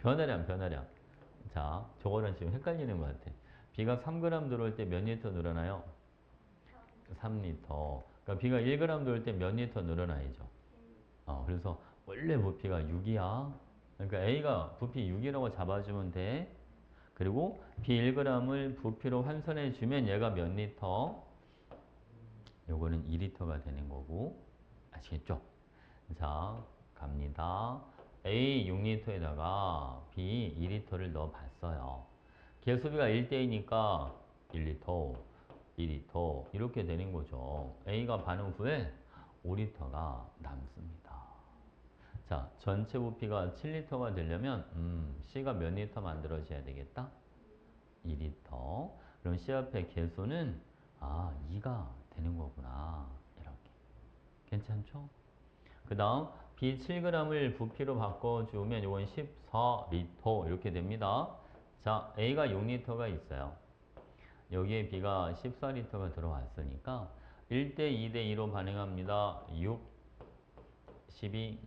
변화량. 자, 저거는 지금 헷갈리는 것 같아. B가 3g 들어올 때 몇 리터 늘어나요? 3리터. 그러니까 B가 1g 돌 때 몇 리터 늘어나야죠? 그래서 원래 부피가 6이야. 그러니까 A가 부피 6이라고 잡아주면 돼. 그리고 B 1g을 부피로 환산해 주면 얘가 몇 리터? 요거는 2리터가 되는 거고. 아시겠죠? 자, 갑니다. A 6리터에다가 B 2리터를 넣어 봤어요. 개수비가 1대2니까 1리터, 2리터 이렇게 되는 거죠. A가 반응 후에 5리터가 남습니다. 자, 전체 부피가 7리터가 되려면 C가 몇 리터 만들어져야 되겠다? 2리터. 그럼 C 앞에 개수는 2가 되는 거구나. 이렇게. 괜찮죠? 그 다음 B 7g을 부피로 바꿔주면 이건 14리터 이렇게 됩니다. 자, A가 6리터가 있어요. 여기에 B가 14리터가 들어왔으니까 1대 2대 2로 반응합니다. 6, 12,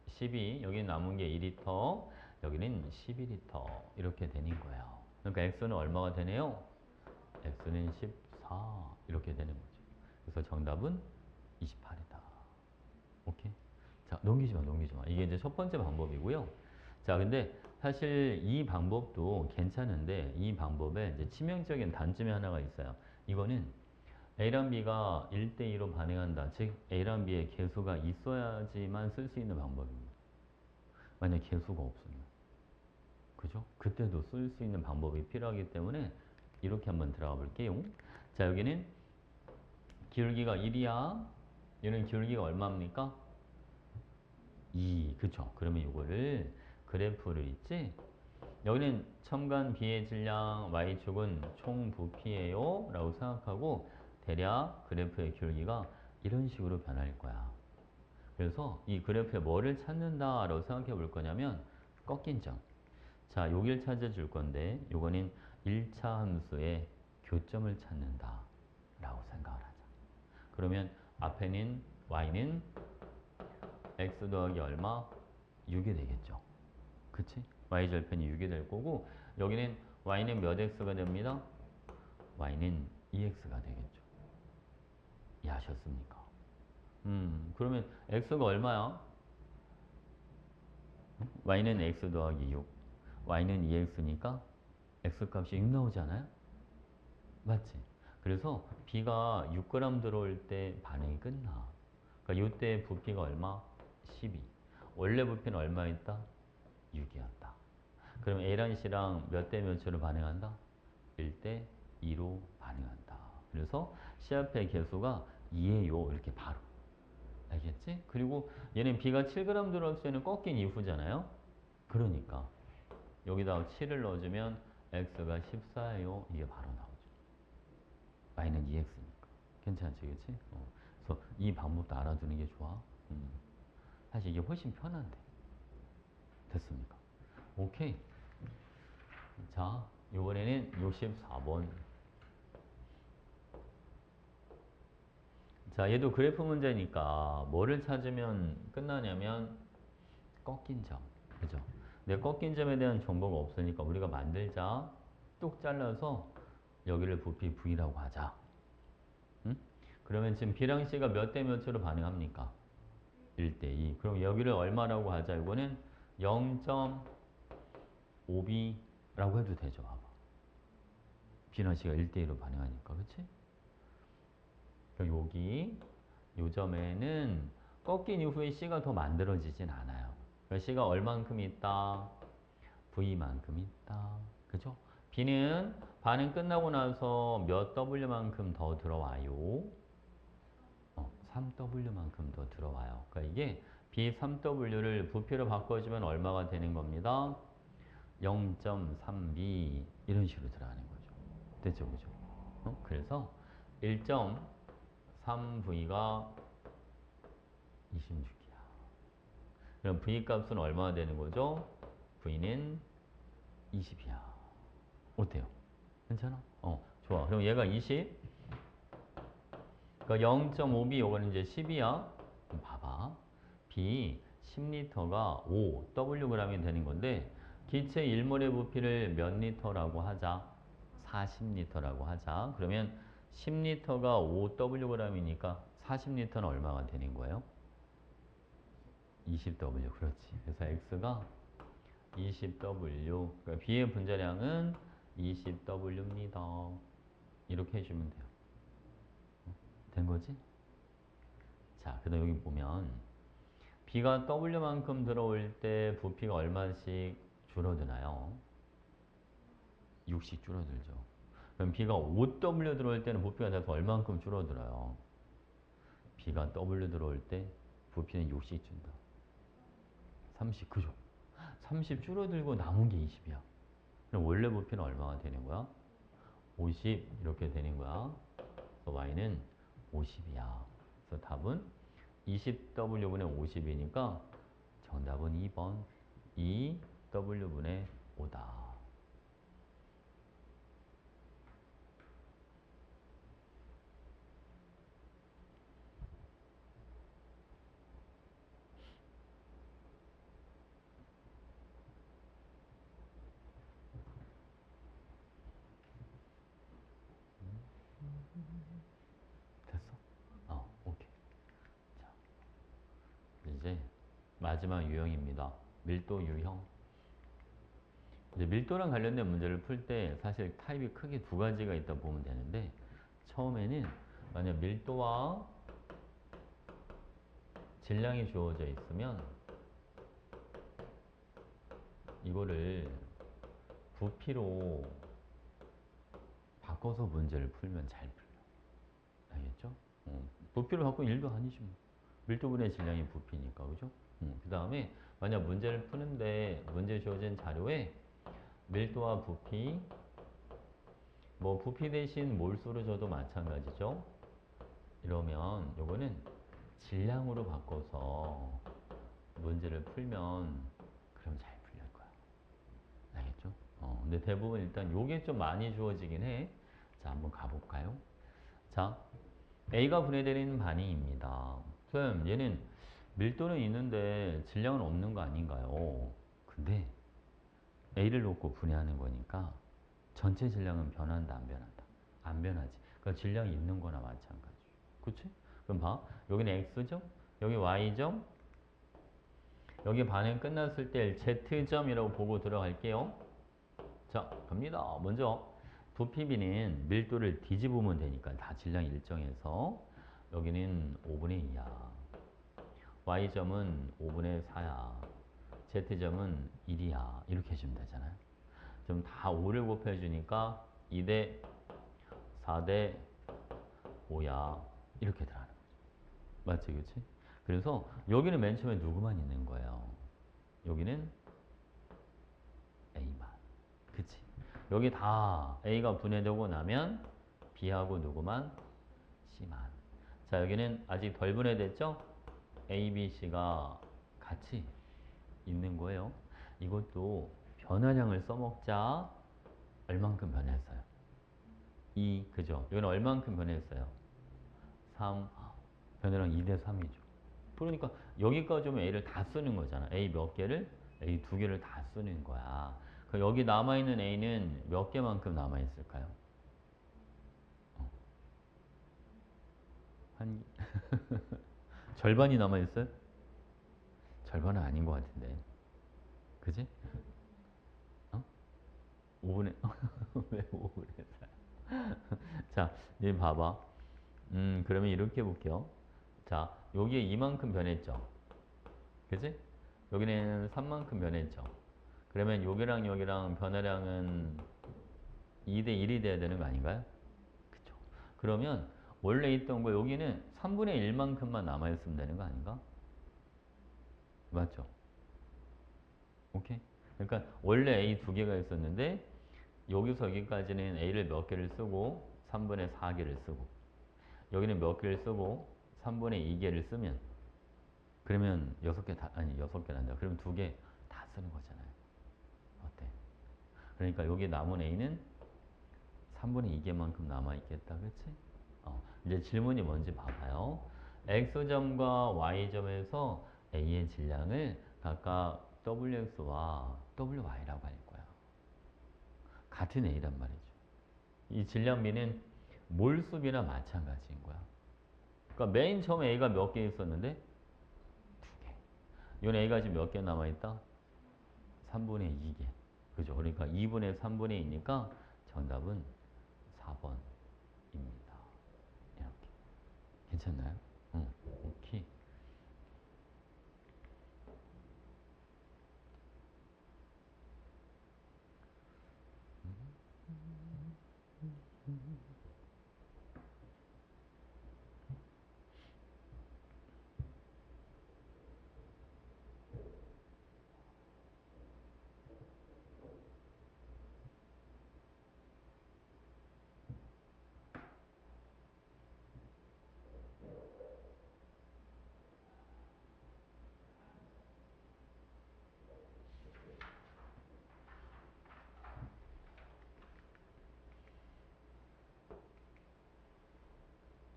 12. 여기 남은 게 2리터, 여기는 12리터 이렇게 되는 거예요. 그러니까 X는 얼마가 되네요? X는 14 이렇게 되는 거죠. 그래서 정답은 28이다. 오케이? 자, 넘기지 마. 이게 이제 첫 번째 방법이고요. 자, 근데 사실 이 방법도 괜찮은데 이 방법에 이제 치명적인 단점이 하나가 있어요. 이거는 A랑 B가 1대2로 반응한다. 즉, A랑 B의 개수가 있어야지만 쓸 수 있는 방법입니다. 만약 개수가 없으면. 그죠? 그때도 쓸 수 있는 방법이 필요하기 때문에 이렇게 한번 들어가 볼게요. 자, 여기는 기울기가 1이야. 얘는 기울기가 얼마입니까? 2. 그쵸? 그러면 이거를 그래프를 있지? 여기는 첨간 B의 질량, Y축은 총 부피예요 라고 생각하고 대략 그래프의 기울기가 이런 식으로 변할 거야. 그래서 이 그래프에 뭐를 찾는다 라고 생각해 볼 거냐면 꺾인 점. 자, 여기를 찾아줄 건데 요거는 1차 함수의 교점을 찾는다 라고 생각을 하자. 그러면 앞에는 Y는 X 더하기 얼마? 6이 되겠죠. 그치? Y절편이 6이 될 거고 여기는 Y는 몇 X가 됩니다? Y는 2X가 되겠죠. 이해하셨습니까? 그러면 X가 얼마야? Y는 X 더하기 6. Y는 2X니까 X값이 6 나오잖아요? 맞지? 그래서 B가 6g 들어올 때 반응이 끝나. 그러니까 이때 부피가 얼마? 12. 원래 부피는 얼마였다? 6이었다. 그럼 A랑 C랑 몇 대 몇으로 반응한다? 1대 2로 반응한다. 그래서 C 앞의 개수가 2예요. 이렇게 바로. 알겠지? 그리고 얘는 B가 7g 들어올 때는 꺾인 이후잖아요. 그러니까 여기다가 7을 넣어주면 X가 14예요. 이게 바로 나오죠. Y는 2X니까. 괜찮지, 그치? 그래서 이 방법도 알아두는 게 좋아. 사실 이게 훨씬 편한데. 됐습니까? 오케이. 자, 이번에는 64번. 자, 얘도 그래프 문제니까 뭐를 찾으면 끝나냐면 꺾인 점. 그죠? 근데 꺾인 점에 대한 정보가 없으니까 우리가 만들자. 뚝 잘라서 여기를 부피 V라고 하자. 응? 그러면 지금 B랑 C가 몇 대 몇으로 반응합니까? 1대 2. 그럼 여기를 얼마라고 하자. 이거는 0.5B라고 해도 되죠. 봐봐. B랑 C가 1대 2로 반응하니까. 그치? 그럼 여기 요 점에는 꺾인 이후에 C가 더 만들어지진 않아요. 그러니까 C가 얼만큼 있다? V만큼 있다. 그죠? B는 반응 끝나고 나서 몇 W만큼 더 들어와요? 3W만큼 더 들어와요. 그러니까 이게 B3W를 부피로 바꿔주면 얼마가 되는 겁니다? 0.3B 이런 식으로 들어가는 거죠. 됐죠? 그죠? 그래서 1.3V가 26이야. 그럼 V 값은 얼마나 되는 거죠? V는 20이야. 어때요? 괜찮아? 좋아. 그럼 얘가 20. 그러니까 0.5B 요거는 이제 10이야. 그럼 봐봐. B 10리터가 5Wg이 되는 건데 기체 1몰의 부피를 몇 리터라고 하자? 40리터라고 하자. 그러면 10리터가 5Wg이니까 40리터는 얼마가 되는 거예요? 20W. 그렇지. 그래서 X가 20W. 그러니까 B의 분자량은 20W입니다. 이렇게 해주면 돼요. 된 거지? 자, 그다음 여기 보면 B가 W만큼 들어올 때 부피가 얼마씩 줄어드나요? 6씩 줄어들죠. 그럼 B가 5W 들어올 때는 부피가 돼서 얼마만큼 줄어들어요? B가 W 들어올 때 부피는 6씩 준다. 30, 그죠? 30 줄어들고 남은 게 20이야. 그럼 원래 부피는 얼마가 되는 거야? 50 이렇게 되는 거야. 그래서 Y는 50이야. 그래서 답은 20W분의 50이니까 정답은 2번 2W분의 5다. 됐어? 오케이. 자, 이제 마지막 유형입니다. 밀도 유형. 이제 밀도랑 관련된 문제를 풀 때 사실 타입이 크게 두 가지가 있다 보면 되는데 처음에는 만약 밀도와 질량이 주어져 있으면 이거를 부피로 바꿔서 문제를 풀면 잘 풀려. 알겠죠? 부피로 바꾸면 1도 아니지 뭐. 밀도분의 질량이 부피니까 그죠? 그 다음에 만약 문제를 푸는데 문제 주어진 자료에 밀도와 부피 뭐 부피 대신 몰수로 줘도 마찬가지죠. 이러면 요거는 질량으로 바꿔서 문제를 풀면 그럼 잘 풀릴 거야. 알겠죠? 근데 대부분 일단 요게 좀 많이 주어지긴 해. 자, 한번 가볼까요? 자, A가 분해되는 반응입니다. 쌤, 얘는 밀도는 있는데 질량은 없는 거 아닌가요? 근데 A를 놓고 분해하는 거니까 전체 질량은 변한다, 안 변한다? 안 변하지. 그러니까 질량이 있는 거나 마찬가지. 그치? 그럼 봐. 여기는 X점, 여기 Y점, 여기 반응 끝났을 때 Z점이라고 보고 들어갈게요. 자, 갑니다. 먼저 부피비는 밀도를 뒤집으면 되니까 다 질량 일정해서 여기는 5분의 2야. Y점은 5분의 4야. Z점은 1이야. 이렇게 해주면 되잖아요. 좀 다 5를 곱해주니까 2대 4대 5야. 이렇게 들어가는 거죠. 맞지, 그치? 그래서 여기는 맨 처음에 누구만 있는 거예요? 여기는 A만. 그치? 여기 다 A가 분해되고 나면 B하고 누구만? C만. 자, 여기는 아직 덜 분해됐죠? A, B, C가 같이 있는 거예요. 이것도 변화량을 써먹자. 얼만큼 변했어요? 2, 그죠? 이건 얼만큼 변했어요? 3, 변화량 2대 3이죠. 그러니까 여기까지 오면 A를 다 쓰는 거잖아. A 몇 개를? A 두 개를 다 쓰는 거야. 그럼 여기 남아있는 A는 몇 개만큼 남아있을까요? 한 절반이 남아있어요? 절반은 아닌 것 같은데. 그지? 5분의 왜 5분의 4? 자, 이제 봐봐. 그러면 이렇게 해볼게요. 자, 여기에 이만큼 변했죠. 그지? 여기는 3만큼 변했죠. 그러면 여기랑 여기랑 변화량은 2대 1이 돼야 되는 거 아닌가요? 그쵸. 그러면 원래 있던 거 여기는 3분의 1만큼만 남아있으면 되는 거 아닌가? 맞죠? 오케이? 그러니까 원래 A 두 개가 있었는데 여기서 여기까지는 A를 몇 개를 쓰고 3분의 4개를 쓰고 여기는 몇 개를 쓰고 3분의 2개를 쓰면 그러면 6개 다, 아니 6개 난다. 그러면 두 개 다 쓰는 거잖아요. 어때? 그러니까 여기 남은 A는 3분의 2개만큼 남아있겠다. 그치? 이제 질문이 뭔지 봐봐요. X점과 Y점에서 A의 질량을 각각 WX와 WY라고 할 거야. 같은 A란 말이죠. 이 질량비는 몰수비나 마찬가지인 거야. 그러니까 맨 처음에 A가 몇 개 있었는데? 두 개. 이건 A가 지금 몇 개 남아있다? 3분의 2개. 그죠? 그러니까 2분의 3분의 2니까 정답은 4번입니다. 이렇게. 괜찮나요? 응. 오케이. 음.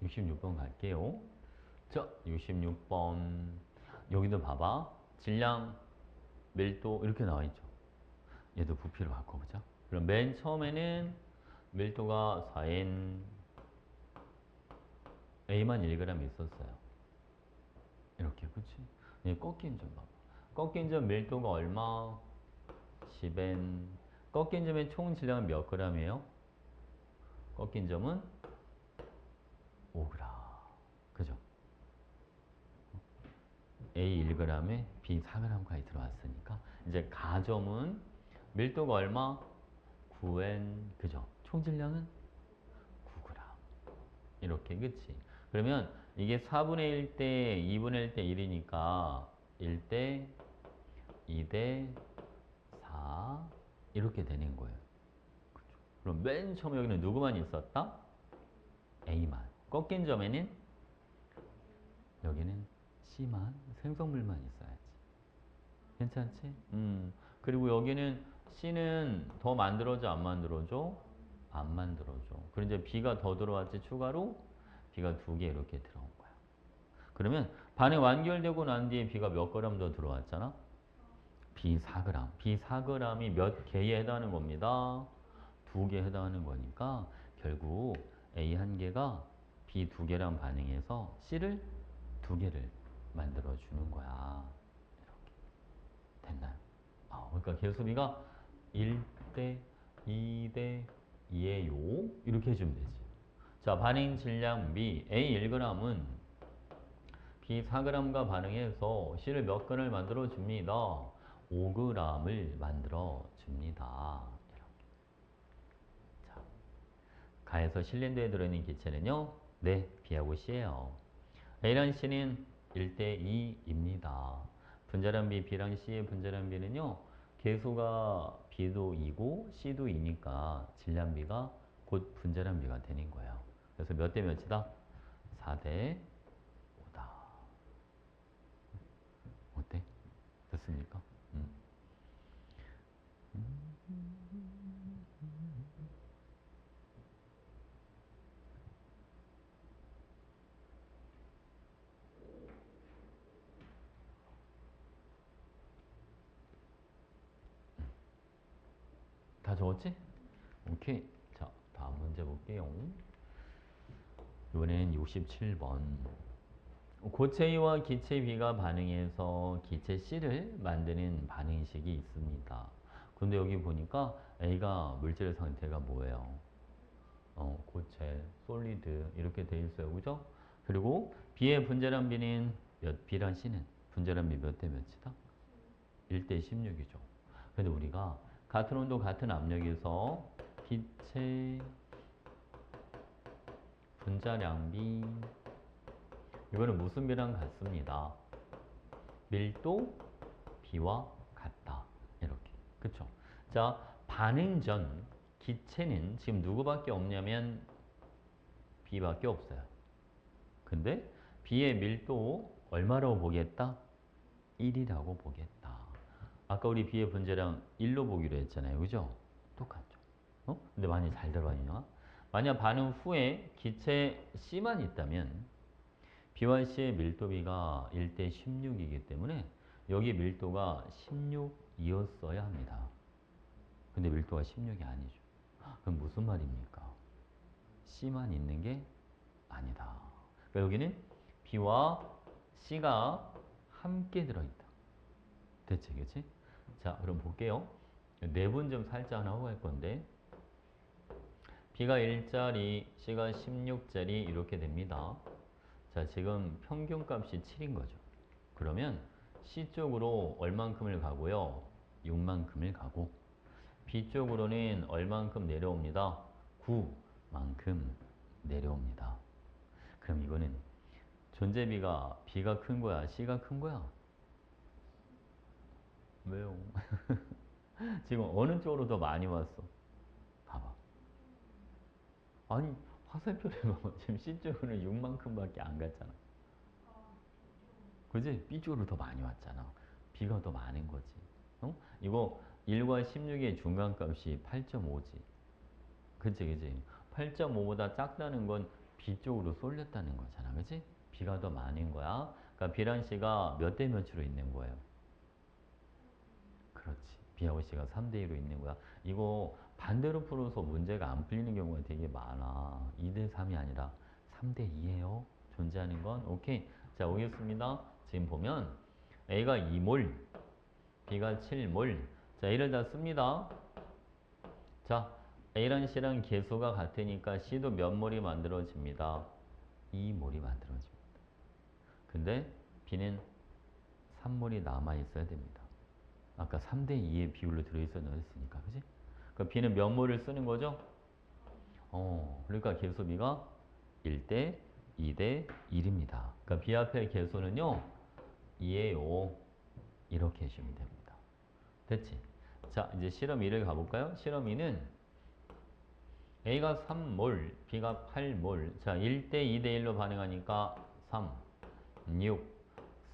66번 갈게요. 자, 66번. 여기도 봐봐. 질량, 밀도 이렇게 나와 있죠. 얘도 부피로 바꿔보자. 그럼 맨 처음에는 밀도가 4N, A만 1g 있었어요. 이렇게, 그치? 얘 꺾인 점 봐봐. 꺾인 점 밀도가 얼마? 10N. 꺾인 점의 총 질량은 몇 g이에요? 꺾인 점은 5g. 그죠? A 1g에 B 4g까지 들어왔으니까 이제 가점은 밀도가 얼마? 9N. 그죠? 총 질량은 9g. 이렇게, 그치? 그러면 이게 4분의 1 대 2분의 1 대 1이니까 1 대 2 대 4 이렇게 되는 거예요. 그죠? 그럼 맨 처음에 여기는 누구만 있었다? A만. 꺾인 점에는 여기는 C만, 생성물만 있어야지. 괜찮지? 그리고 여기는 C는 더 만들어져, 안 만들어져? 안 만들어져. 그리고 이제 B가 더 들어왔지, 추가로? B가 2개 이렇게 들어온 거야. 그러면 반응 완결되고 난 뒤에 B가 몇 그램 더 들어왔잖아? B 4g. B 4g이 몇 개에 해당하는 겁니다? 2개에 해당하는 거니까 결국 A 1개가 B 2개랑 반응해서 C를 2개를 만들어주는 거야. 이렇게. 됐나요? 그러니까 개수비가 1대 2대 2예요. 이렇게 해주면 되지. 자, 반응 질량 B. A 1g은 B 4g과 반응해서 C를 몇 근을 만들어 줍니다. 5g을 만들어 줍니다. 이렇게. 자, 가에서 실린더에 들어있는 기체는요. 네, B하고 C예요. A랑 C는 1대 2입니다. 분자량 B, B랑 C의 분자량 B는요. 개수가 B도 2고 C도 2니까 질량 B가 곧 분자량 B가 되는 거예요. 그래서 몇 대 몇이다? 4대 5다. 어때? 됐습니까? 다 적었지? 오케이. 자, 다음 문제 볼게요. 이번에는 67번. 고체 A와 기체 B가 반응해서 기체 C를 만드는 반응식이 있습니다. 근데 여기 보니까 A가 물질 상태가 뭐예요? 고체, 솔리드 이렇게 돼 있어요. 그죠? 그리고 B의 분자량 B는 B랑 C는 분자량 B 몇 대 몇이다? 1대 16이죠. 근데 우리가 같은 온도 같은 압력에서 기체 분자량 B 이거는 무슨 B랑 같습니다. 밀도 B와 같다. 이렇게. 그쵸? 자, 반응 전 기체는 지금 누구밖에 없냐면 B밖에 없어요. 근데 B의 밀도 얼마라고 보겠다? 1이라고 보겠다. 아까 우리 B의 분자량 1로 보기로 했잖아요. 그죠? 똑같죠. 근데 많이 잘 들어봤냐? 만약 반응 후에 기체 C만 있다면 B와 C의 밀도비가 1대 16이기 때문에 여기 밀도가 16이었어야 합니다. 근데 밀도가 16이 아니죠. 그럼 무슨 말입니까? C만 있는 게 아니다. 그러니까 여기는 B와 C가 함께 들어있다. 됐지, 그치? 자, 그럼 볼게요. 내분 좀 살짝 하나 하고 갈 건데 B가 1짜리, C가 16짜리 이렇게 됩니다. 자, 지금 평균값이 7인 거죠. 그러면 C 쪽으로 얼만큼을 가고요? 6만큼을 가고 B 쪽으로는 얼만큼 내려옵니다? 9만큼 내려옵니다. 그럼 이거는 존재비가 B가 큰 거야? C가 큰 거야? 왜요? 지금 어느 쪽으로 더 많이 왔어? 봐봐. 아니, 화살표를 봐봐. 지금 C 쪽으로는 6만큼밖에 안 갔잖아. 그지? B 쪽으로 더 많이 왔잖아. B가 더 많은 거지. 어? 이거 1과 16의 중간값이 8.5지. 그치, 그치? 8.5보다 작다는 건 B 쪽으로 쏠렸다는 거잖아. 그치? B가 더 많은 거야. 그러니까 B란 C가 몇 대 몇으로 있는 거예요? 그렇지. B하고 C가 3대 2로 있는 거야. 이거 반대로 풀어서 문제가 안 풀리는 경우가 되게 많아. 2대 3이 아니라 3대 2예요. 존재하는 건. 오케이. 자, 오겠습니다. 지금 보면 A가 2몰, B가 7몰. 자, A를 다 씁니다. 자, A랑 C랑 계수가 같으니까 C도 몇 몰이 만들어집니다. 2몰이 만들어집니다. 근데 B는 3몰이 남아있어야 됩니다. 아까 3대 2의 비율로 들어있었으니까, 그지? 그러니까 B는 몇 몰을 쓰는 거죠? 그러니까 계수 B가 1대 2대 1입니다. 그러니까 B 앞에 계수는요, 2예요. 이렇게 해주면 됩니다. 됐지? 자, 이제 실험 2를 가볼까요? 실험 2는 A가 3몰, B가 8몰. 자, 1대 2대 1로 반응하니까 3, 6,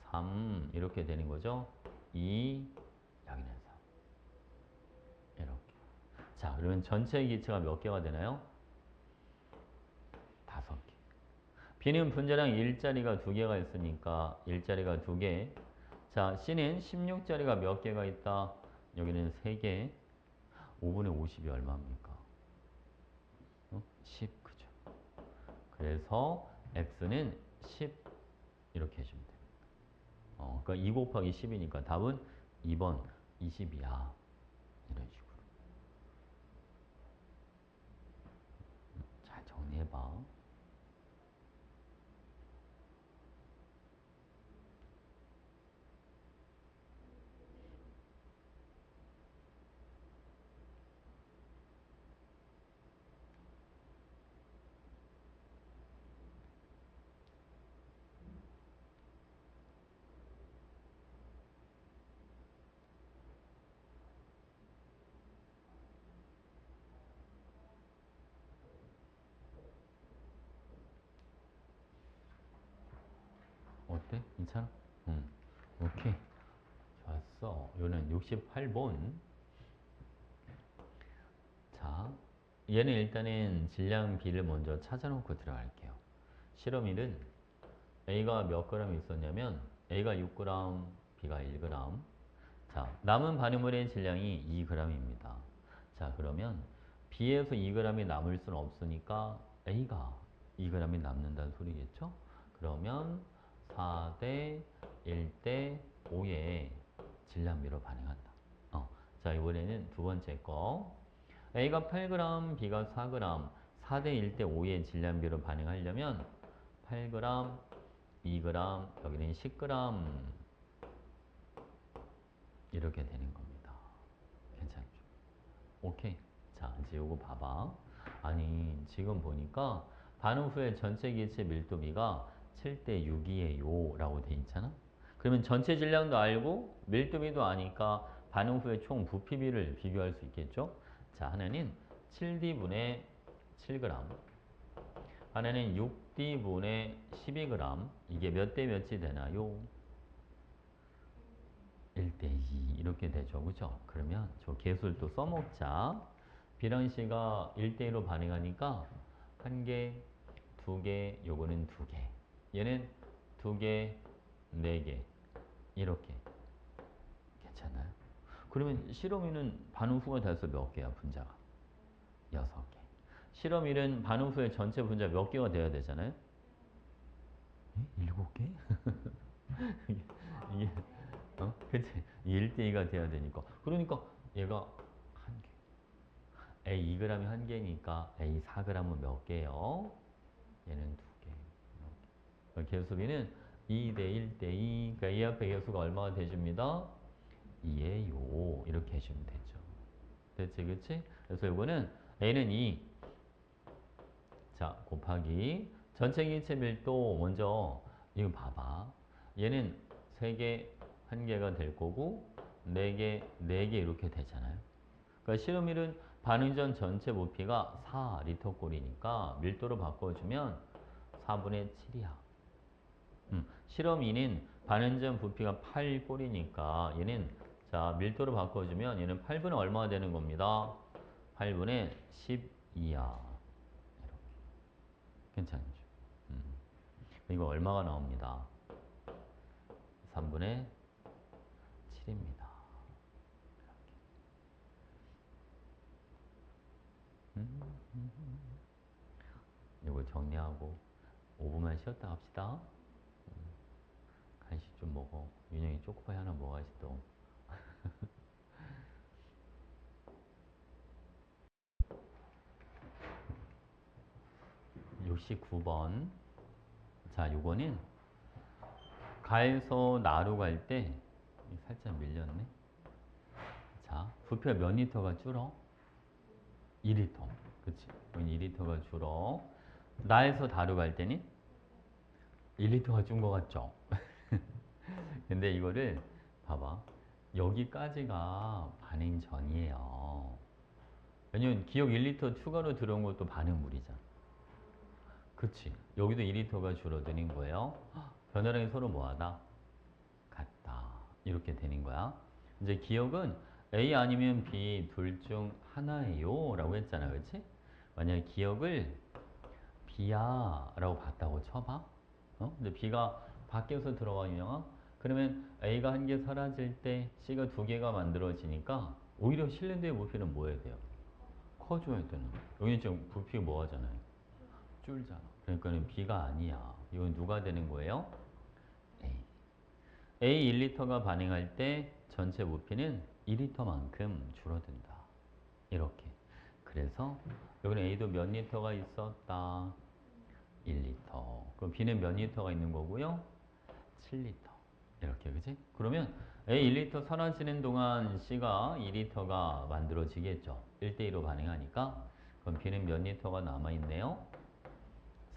3 이렇게 되는 거죠. 2, 여기는 3. 이렇게. 자, 그러면 전체 기체가 몇 개가 되나요? 5개. B는 분자량 1자리가 2개가 있으니까 1자리가 2개. 자, C는 16자리가 몇 개가 있다? 여기는 3개. 5분의 50이 얼마입니까? 10, 그죠? 그래서 X는 10 이렇게 해주면 됩니다. 그러니까 2 곱하기 10이니까 답은 2번 20이야. 이런 식으로. 잘 정리해봐. 어때? 괜찮아? 응. 오케이. 좋았어. 요는 68번. 자, 얘는 일단은 질량 B를 먼저 찾아놓고 들어갈게요. 실험 1은 A가 몇 그램 있었냐면 A가 6g, B가 1g. 자, 남은 반응물의 질량이 2g입니다. 자, 그러면 B에서 2g이 남을 수는 없으니까 A가 2g이 남는다는 소리겠죠? 그러면 4대 1대 5의 질량비로 반응한다. 자, 이번에는 두 번째 거. A가 8g, B가 4g, 4대 1대 5의 질량비로 반응하려면 8g, 2g, 여기는 10g 이렇게 되는 겁니다. 괜찮죠? 오케이. 자, 이제 요거 봐봐. 아니, 지금 보니까 반응 후에 전체 기체 밀도비가 7대 6이에요 라고 돼 있잖아? 그러면 전체 질량도 알고 밀도비도 아니까 반응 후에 총 부피비를 비교할 수 있겠죠? 자, 하나는 7D분의 7g, 하나는 6D분의 12g. 이게 몇 대 몇이 되나요? 1대 2 이렇게 되죠. 그죠? 그러면 저 계수를 또 써먹자. B랑 C가 1대 2로 반응하니까 한 개, 두 개, 요거는 두 개. 얘는 두 개, 네 개. 이렇게. 괜찮아요? 그러면 실험이는 반응 후가 돼서 몇 개야, 분자가? 6개. 실험 1은 반응 후에 전체 분자 몇 개가 돼야 되잖아요? 에? 7개? 이게, 이게 그치? 1대2가 돼야 되니까. 그러니까 얘가 한 개. A 2g이 한 개니까 A 4g은 몇 개요? 얘는 두 개. 이렇게. 개수비는 2대 1대2. 그러니까 이 앞에 개수가 얼마가 돼줍니다? 2예요. 이렇게 해주면 되죠. 됐지, 그치? 그래서 이거는 A는 2. 자, 곱하기 전체 기체 밀도 먼저 이거 봐봐. 얘는 3개, 1개가 될 거고 4개, 4개 이렇게 되잖아요. 그러니까 실험일은 반응전 전체 부피가 4리터 꼴이니까 밀도로 바꿔주면 4분의 7이야. 실험 2는 반응전 부피가 8 꼴이니까 얘는 자 밀도로 바꿔주면 얘는 8분의 얼마가 되는 겁니다. 8분의 12야. 괜찮죠? 이거 얼마가 나옵니다. 3분의 7입니다. 이거 정리하고 5분만 쉬었다 갑시다. 간식 좀 먹어. 윤영이 초코파이 하나 먹어야지 또. 69번. 자, 요거는 가에서 나로 갈 때 살짝 밀렸네. 자, 부피가 몇 리터가 줄어? 2리터. 그치? 2리터가 줄어. 나에서 다로 갈 때는 1리터가 준 것 같죠? 근데 이거를 봐봐. 여기까지가 반응 전이에요. 왜냐면 기억 1리터 추가로 들어온 것도 반응물이잖아. 그치? 여기도 2리터가 줄어드는 거예요. 변화량이 서로 뭐하다? 같다. 이렇게 되는 거야. 이제 기억은 A 아니면 B 둘 중 하나예요. 라고 했잖아. 그치? 만약에 기억을 B야 라고 봤다고 쳐봐. 근데 B가 밖에서 들어가 유형아? 그러면 A가 한 개 사라질 때 C가 두 개가 만들어지니까 오히려 실린더의 부피는 뭐 해야 돼요? 커줘야 되는 거야. 여기는 지금 부피가 뭐 하잖아요? 줄잖아. 그러니까는 B가 아니야. 이건 누가 되는 거예요? A. A 1리터가 반응할 때 전체 부피는 2리터만큼 줄어든다. 이렇게. 그래서 여기는 A도 몇 리터가 있었다? 1리터. 그럼 B는 몇 리터가 있는 거고요? 7리터. 이렇게, 그지? 그러면 A 1리터 사라지는 동안 C가 2리터가 만들어지겠죠. 1대2로 반응하니까. 그럼 B는 몇 리터가 남아있네요?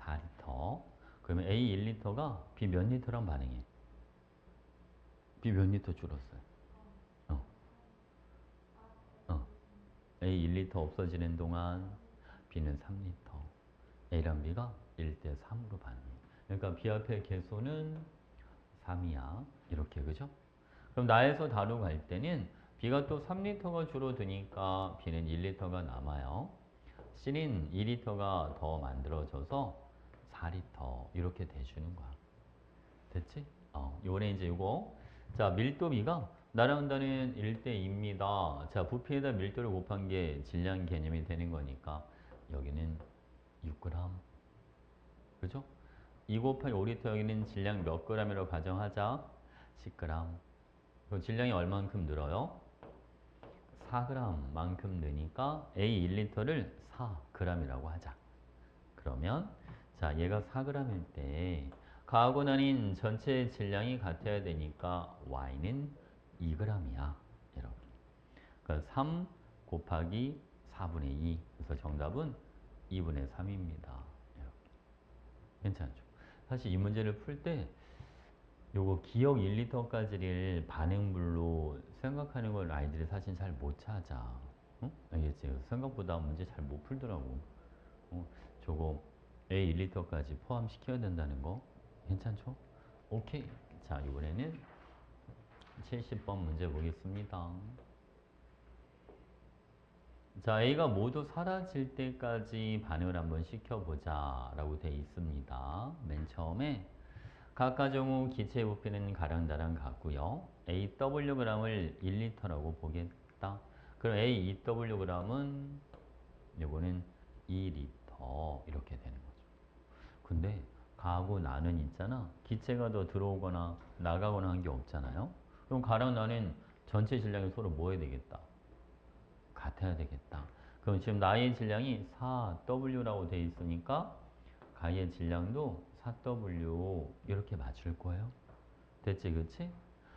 4리터. 그러면 A 1리터가 B 몇 리터랑 반응해? B 몇 리터 줄었어요? 어. 어. A 1리터 없어지는 동안 B는 3리터. A랑 B가 1대 3으로 반응해. 그러니까 B 앞에 개수는 3이야. 이렇게, 그죠? 그럼 나에서 다루 갈 때는 B가 또 3리터가 줄어드니까 B는 1리터가 남아요. C는 2리터가 더 만들어져서 4리터 이렇게 돼주는 거야. 됐지? 요번에 이제 요거. 자, 밀도비가 나랑다는 1대2입니다. 자, 부피에다 밀도를 곱한 게 질량 개념이 되는 거니까 여기는 6g. 그죠? 2 곱하기 5리터 여기는 질량 몇 g이라고 가정하자. 10g. 그럼 질량이 얼만큼 늘어요? 4g만큼 느니까 A 1리터를 4g이라고 하자. 그러면 자, 얘가 4g일 때 가하고 나뉜 전체 질량이 같아야 되니까 Y는 2g이야. 이렇게. 그러니까 3 곱하기 4분의 2. 그래서 정답은 2분의 3입니다. 이렇게. 괜찮죠? 사실 이 문제를 풀 때 요거 기억 1리터까지를 반응물로 생각하는 걸 아이들이 사실 잘 못 찾아. 응? 알겠지? 생각보다 문제 잘 못 풀더라고. 저거 A 1리터까지 포함시켜야 된다는 거 괜찮죠? 오케이. 자, 이번에는 70번 문제 보겠습니다. 자, A가 모두 사라질 때까지 반응을 한번 시켜보자 라고 되어 있습니다. 맨 처음에 각 가정후 기체의 부피는 가량다랑 같고요. AWg을 1리터라고 보겠다. 그럼 AEWg은 요거는 2리터 이렇게 되는 거죠. 근데 가하고 나는 있잖아. 기체가 더 들어오거나 나가거나 한 게 없잖아요. 그럼 가랑 나는 전체 질량이 서로 뭐 해야 되겠다? 같아야 되겠다. 그럼 지금 나의 질량이 4W라고 돼 있으니까 가의 질량도 4W 이렇게 맞출 거예요. 됐지, 그치?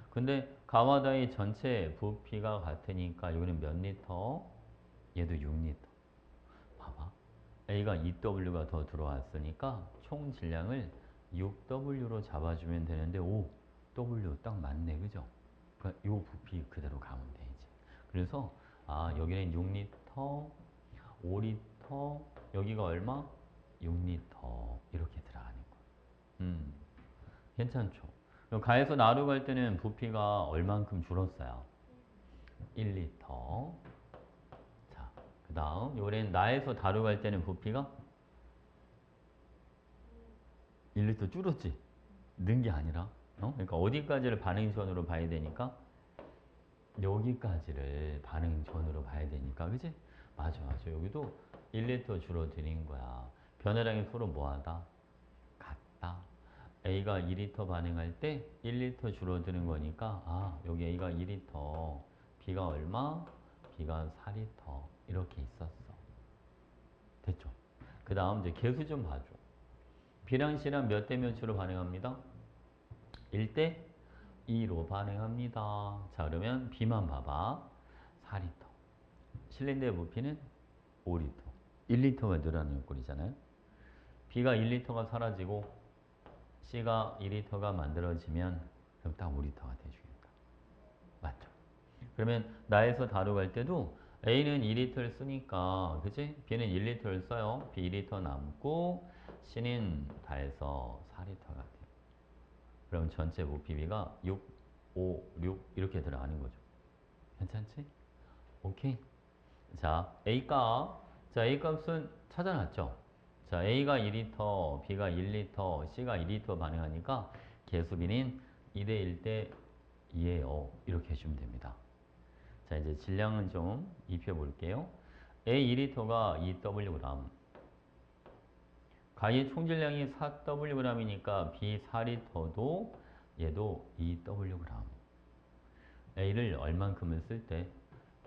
근데 가와 다의 전체 부피가 같으니까 이거는 몇 리터? 얘도 6리터. 봐봐. A가 2W가 더 들어왔으니까 총 질량을 6W로 잡아주면 되는데, 오, W 딱 맞네, 그죠? 그러니까 이 부피 그대로 가면 돼, 이제. 그래서, 아, 여기는 6리터, 5리터, 여기가 얼마? 6리터. 이렇게 들어가는 거야. 괜찮죠? 그럼 가에서 나로 갈 때는 부피가 얼만큼 줄었어요? 1리터. 자, 그 다음, 요번엔 나에서 다로 갈 때는 부피가 1리터 줄었지? 는 게 아니라. 그러니까 어디까지를 반응전으로 봐야 되니까? 여기까지를 반응전으로 봐야 되니까. 그지? 맞아, 맞아. 여기도 1리터 줄어드는 거야. 변화량이 서로 뭐하다? 같다. A가 2리터 반응할 때 1리터 줄어드는 거니까, 아, 여기 A가 2리터, B가 얼마? B가 4리터. 이렇게 있었어. 됐죠? 그 다음 이제 계수 좀 봐줘. B랑 C랑 몇 대 몇으로 반응합니다? 1대 2로 반응합니다. 자, 그러면 B만 봐봐. 4리터. 실린더의 부피는 5리터. 1리터가 늘어나는 꼴이잖아요. B가 1리터가 사라지고 C가 2리터가 만들어지면 그럼 딱 5리터가 돼주겠다. 맞죠? 그러면 나에서 다로 갈 때도 A는 2리터를 쓰니까, 그치? B는 1리터를 써요. B 2리터 남고 C는 다해서 4리터가 돼. 그럼 전체 부피비가 6, 5, 6 이렇게 들어가는 거죠. 괜찮지? 오케이. 자, A 값. 자, A 값은 찾아놨죠? 자, A가 2리터, B가 1리터, C가 2리터 반응하니까 계수비는 2대 1대 2예요. 이렇게 해주면 됩니다. 자, 이제 질량은 좀 입혀볼게요. A 2리터가 2Wg. 가의 총질량이 4Wg이니까 B 4리터도 얘도 2Wg. A를 얼만큼을 쓸 때?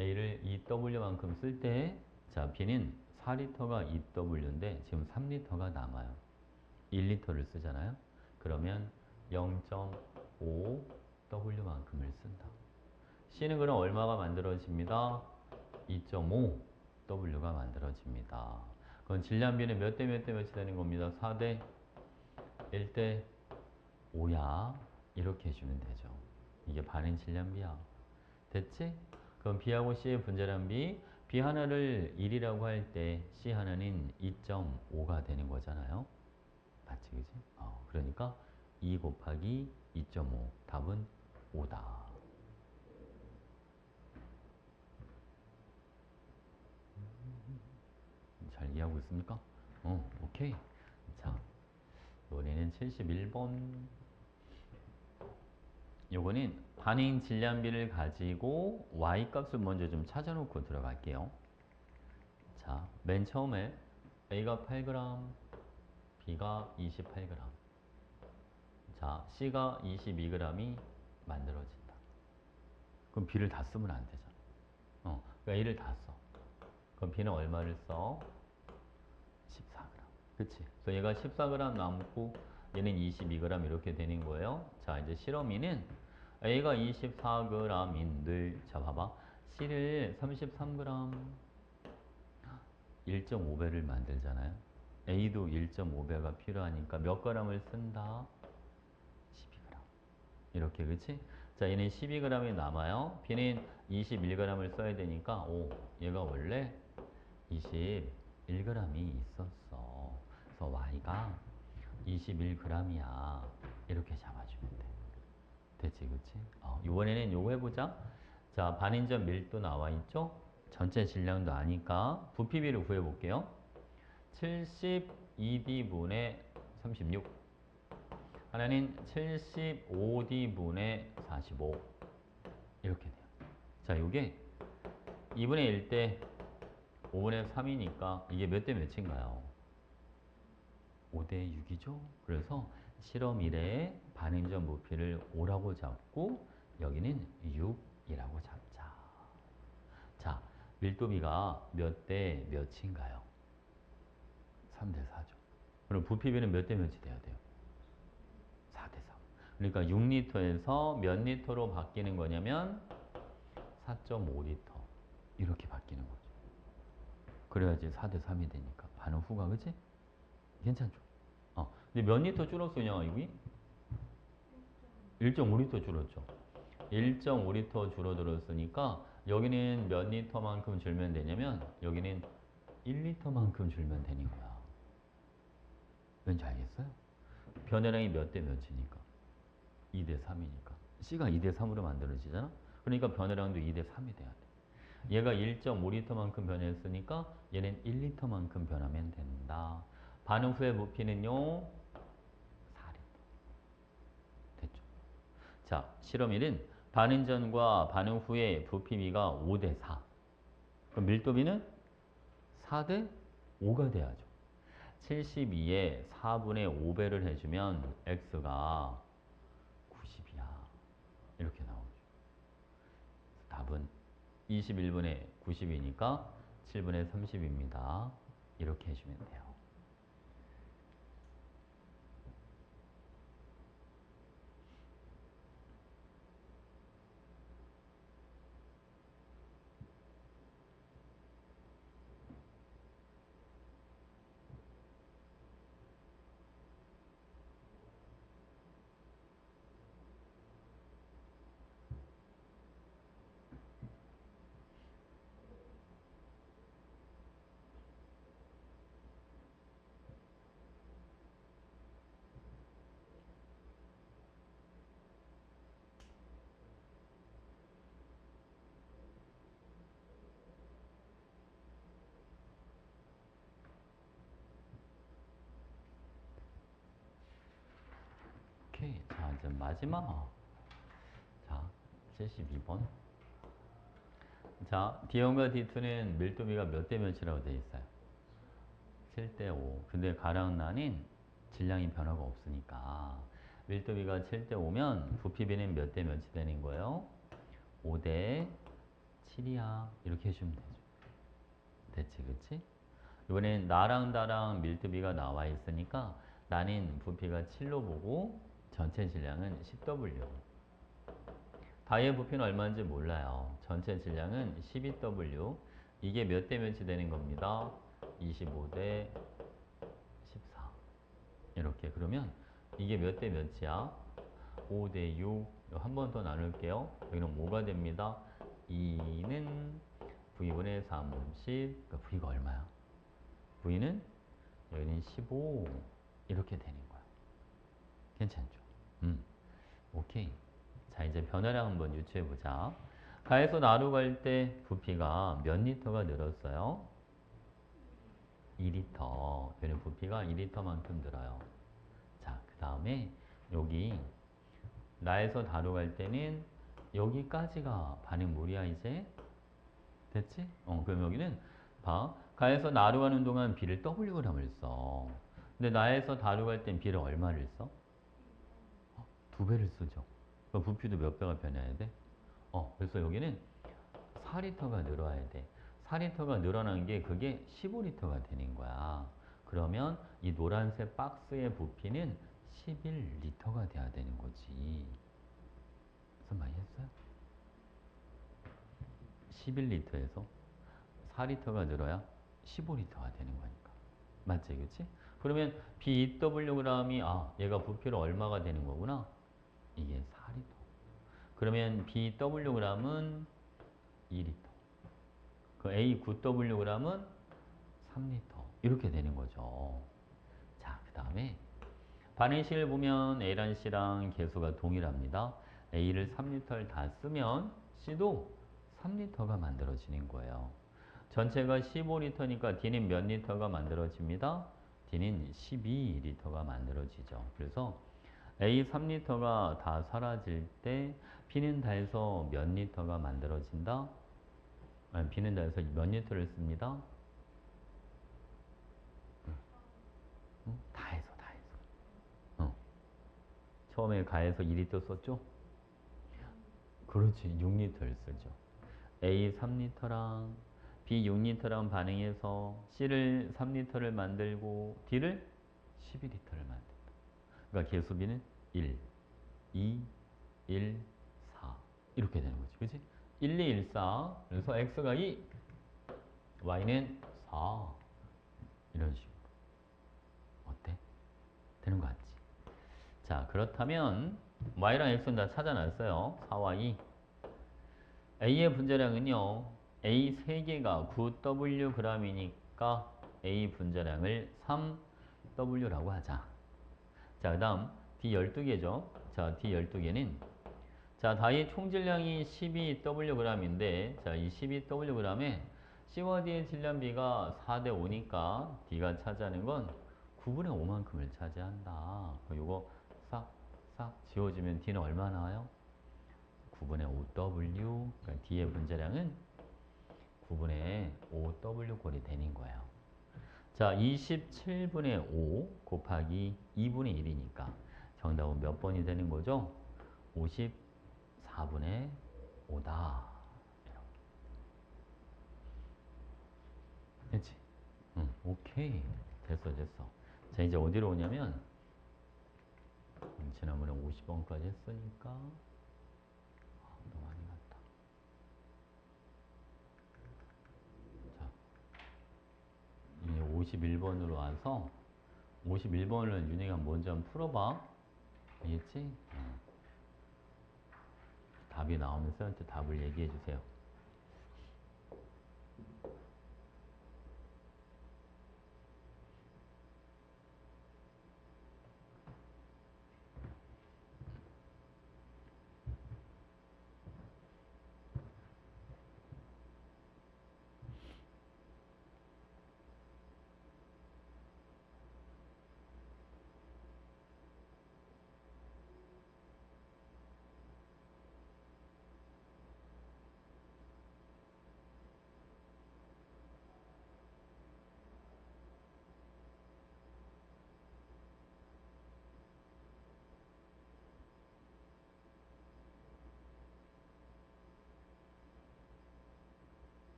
A를 2W만큼 쓸 때, 자, B는 4리터가 2W인데 지금 3리터가 남아요. 1리터를 쓰잖아요. 그러면 0.5W만큼을 쓴다. C는 그럼 얼마가 만들어집니다? 2.5W가 만들어집니다. 그럼 질량비는 몇 대 몇 대 몇이 되는 겁니다. 4대 1대 5야. 이렇게 해주면 되죠. 이게 반응 질량비야. 됐지? 그럼 B하고 C의 분자량비, B 하나를 1이라고 할 때 C 하나는 2.5가 되는 거잖아요. 맞지, 그지? 그러니까 2 곱하기 2.5. 답은 5다. 잘 이해하고 있습니까? 오케이. 자, 이번에는 71번. 요거는 반응 질량비를 가지고 Y값을 먼저 좀 찾아놓고 들어갈게요. 자, 맨 처음에 A가 8g, B가 28g. 자, C가 22g이 만들어진다. 그럼 B를 다 쓰면 안 되잖아. 그러니까 A를 다 써. 그럼 B는 얼마를 써? 14g. 그치? 그래서 얘가 14g 남고 얘는 22g 이렇게 되는 거예요. 자, 이제 실험이는 A가 24g인데, 자, 봐봐. C를 33g, 1.5배를 만들잖아요. A도 1.5배가 필요하니까 몇 g을 쓴다? 12g. 이렇게, 그치? 자, 얘는 12g이 남아요. B는 21g을 써야 되니까, 오, 얘가 원래 21g이 있었어. 그래서 Y가 21g이야. 이렇게 잡아주면 돼. 됐지, 그치? 이번에는 요거 해보자. 자, 반인전 밀도 나와 있죠? 전체 질량도 아니까 부피비를 구해볼게요. 72D분의 36. 하나는 75D분의 45. 이렇게 돼요. 자, 요게 2분의 1대 5분의 3이니까 이게 몇 대 몇인가요? 5대 6이죠. 그래서 실험 1에 반응전 부피를 5라고 잡고 여기는 6이라고 잡자. 자, 밀도비가 몇 대 몇인가요? 3대 4죠. 그럼 부피비는 몇 대 몇이 돼야 돼요? 4대 3. 그러니까 6리터에서 몇 리터로 바뀌는 거냐면 4.5리터 이렇게 바뀌는 거죠. 그래야지 4대 3이 되니까 반응 후가 그치? 괜찮죠? 근데 몇 리터 줄었으냐 여기? 1.5리터 줄었죠. 1.5리터 줄어들었으니까 여기는 몇 리터만큼 줄면 되냐면 여기는 1리터만큼 줄면 되는 거야. 왠지 알겠어요? 변화량이 몇 대 몇이니까? 2대 3이니까. C가 2대 3으로 만들어지잖아? 그러니까 변화량도 2대 3이 돼야 돼. 얘가 1.5리터만큼 변했으니까 얘는 1리터만큼 변하면 된다. 반응 후의 부피는요? 4리터. 됐죠? 자, 실험 1은 반응 전과 반응 후의 부피비가 5대 4. 그럼 밀도비는 4대 5가 돼야죠. 72에 4분의 5배를 해주면 x가 90이야. 이렇게 나오죠. 답은 21분의 90이니까 7분의 30입니다. 이렇게 해주면 돼요. 오케이. 자, 이제 마지막. 자, 72번. 자, D1과 D2는 밀도비가 몇 대 몇이라고 되어 있어요? 7대 5. 근데 가량나는 질량이 변화가 없으니까 밀도비가 7대 5면 부피비는 몇 대 몇이 되는 거예요? 5대 7이야. 이렇게 해주면 되죠. 됐지, 그치? 이번엔 나랑 나랑 밀도비가 나와 있으니까 나는 부피가 7로 보고 전체 질량은 10W. 다이의 부피는 얼마인지 몰라요. 전체 질량은 12W. 이게 몇 대 몇이 되는 겁니다. 25대 14. 이렇게. 그러면 이게 몇 대 몇이야? 5대 6. 한 번 더 나눌게요. 여기는 뭐가 됩니다? 2는 V분의 30. 그러니까 V가 얼마야? V는 여기는 15. 이렇게 되는 거야. 괜찮죠? 오케이. 자, 이제 변화량 한번 유추해 보자. 가에서 나로 갈 때 부피가 몇 리터가 늘었어요? 2리터. 얘는 부피가 2리터만큼 늘어요. 자, 그 다음에 여기 나에서 다로 갈 때는 여기까지가 반응물이야 이제. 됐지? 그럼 여기는 봐. 가에서 나로 가는 동안 B를 Wg을 써. 근데 나에서 다로 갈 땐 B를 얼마를 써? 2배를 쓰죠. 그럼 부피도 몇 배가 변해야 돼? 그래서 여기는 4리터가 늘어야 돼. 4리터가 늘어난 게 그게 15리터가 되는 거야. 그러면 이 노란색 박스의 부피는 11리터가 돼야 되는 거지. 무슨 많이 했어요? 11리터에서 4리터가 늘어야 15리터가 되는 거니까. 맞지, 그치? 그러면 BWg이 얘가 부피로 얼마가 되는 거구나? 이게 4리터. 그러면 BWg은 2리터. 그 A9Wg은 3리터. 이렇게 되는 거죠. 자, 그 다음에 반응식을 보면 A랑 C랑 계수가 동일합니다. A를 3리터를 다 쓰면 C도 3리터가 만들어지는 거예요. 전체가 15리터니까 D는 몇 리터가 만들어집니다? D는 12리터가 만들어지죠. 그래서 A 3리터가 다 사라질 때 B는 다해서 몇 리터가 만들어진다? B는 다해서 몇 리터를 씁니다? 처음에 가에서 2리터 썼죠? 그렇지. 6리터를 쓰죠. A 3리터랑 B 6리터랑 반응해서 C를 3리터를 만들고 D를 12리터를 만든다. 그러니까 계수비는 1, 2, 1, 4 이렇게 되는 거지. 그치? 1, 2, 1, 4 그래서 X가 2, Y는 4 이런 식으로. 어때? 되는 거 같지? 자, 그렇다면 Y랑 X는 다 찾아놨어요. 4와 2. A의 분자량은요. A 3개가 9Wg이니까 A 분자량을 3W라고 하자. 자, 그 다음 D 12개죠. 자, D 12개는 자, 다의 총질량이 12Wg인데 자, 이 12Wg에 C와 D의 질량비가 4대 5니까 D가 차지하는 건 9분의 5만큼을 차지한다. 요거 싹 지워주면 D는 얼마 나와요? 9분의 5W, 그러니까 D의 분자량은 9분의 5W 꼴이 되는 거예요. 자, 27분의 5 곱하기 2분의 1이니까 정답은 몇 번이 되는 거죠? 54분의 5다. 됐지? 응, 오케이. 됐어. 자, 이제 어디로 오냐면 지난번에 50번까지 했으니까 너무 많이 갔다. 자, 이제 51번으로 와서 51번을 윤희가 먼저 한번 풀어봐. 알겠지? 답이 나오면 쌤한테 답을 얘기해 주세요.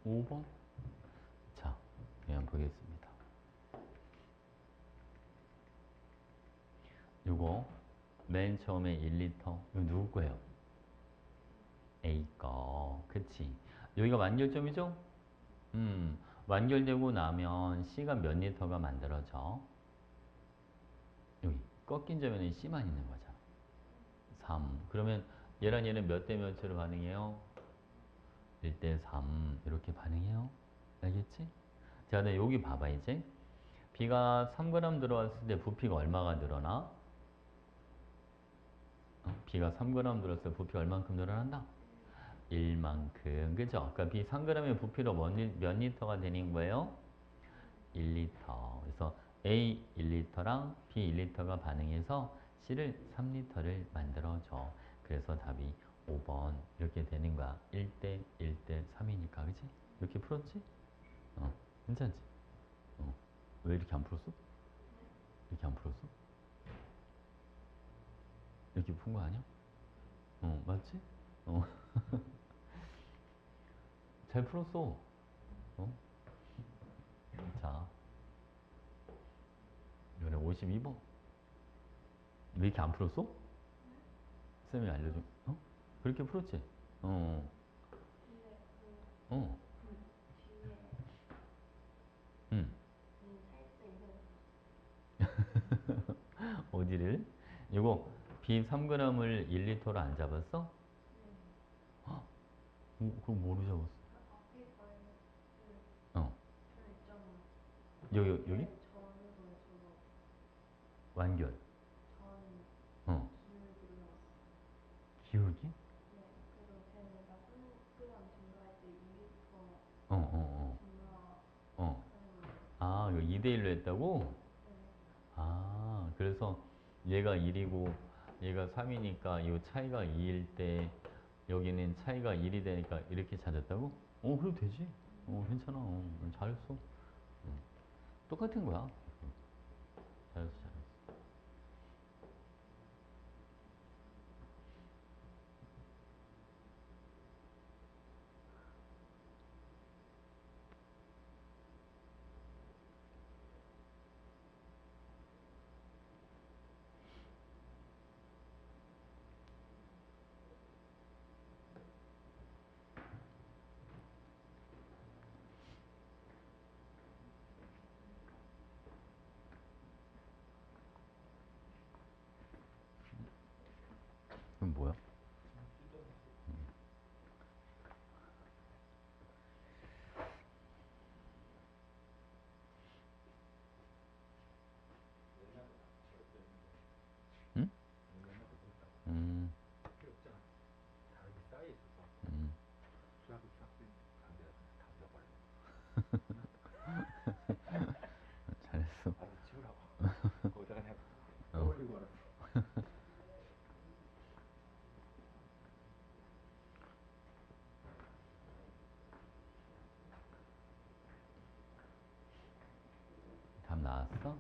5번? 자, 그냥 보겠습니다. 요거 맨 처음에 1리터 이거 누구 거예요? A 거. 그치? 여기가 완결점이죠? 완결되고 나면 C가 몇 리터가 만들어져? 여기 꺾인 점에는 C만 있는 거잖아. 3. 그러면 얘랑 얘는 몇 대 몇으로 반응해요? 1대 3 이렇게 반응해요. 알겠지? 자, 근데 여기 봐봐 이제. B가 3g 들어왔을 때 부피가 얼마가 늘어나? B가 3g 들었을 때 부피 얼만큼 늘어난다? 1만큼. 그죠? 그러니까 B 3g의 부피로 몇 리터가 되는 거예요? 1리터. 그래서 A 1리터랑 B 1리터가 반응해서 C를 3리터를 만들어줘. 그래서 답이 5번 이렇게 되는 거야. 1대 1대 3이니까. 그치? 이렇게 풀었지? 괜찮지? 왜 이렇게 안 풀었어? 이렇게 안 풀었어? 이렇게 푼 거 아니야? 맞지? 어. 잘 풀었어. 어? 자, 이번에 52번. 왜 이렇게 안 풀었어? 쌤이 알려줘. 그렇게 풀었지? 근데 어. 뒤에 응. 살짝 어디를? 이거 B 3g을 1리터로 안 잡았어? 그럼 뭐로 잡았어? 앞에 거에 어. 있잖아. 여기? 저는 저거 완결. 전 어. 기울기로 나왔어. 기울기? 네, 그래서 걔는 나 2대 1로 했다고? 아, 그래서 얘가 1이고 얘가 3이니까 이 차이가 2일 때 여기는 차이가 1이 되니까 이렇게 찾았다고? 그래도 되지. 괜찮아. 잘했어. 똑같은 거야. 잘했어, 잘했어. 그럼 뭐야? 응? 음, 음. 잘했어. 어. 답 나왔어?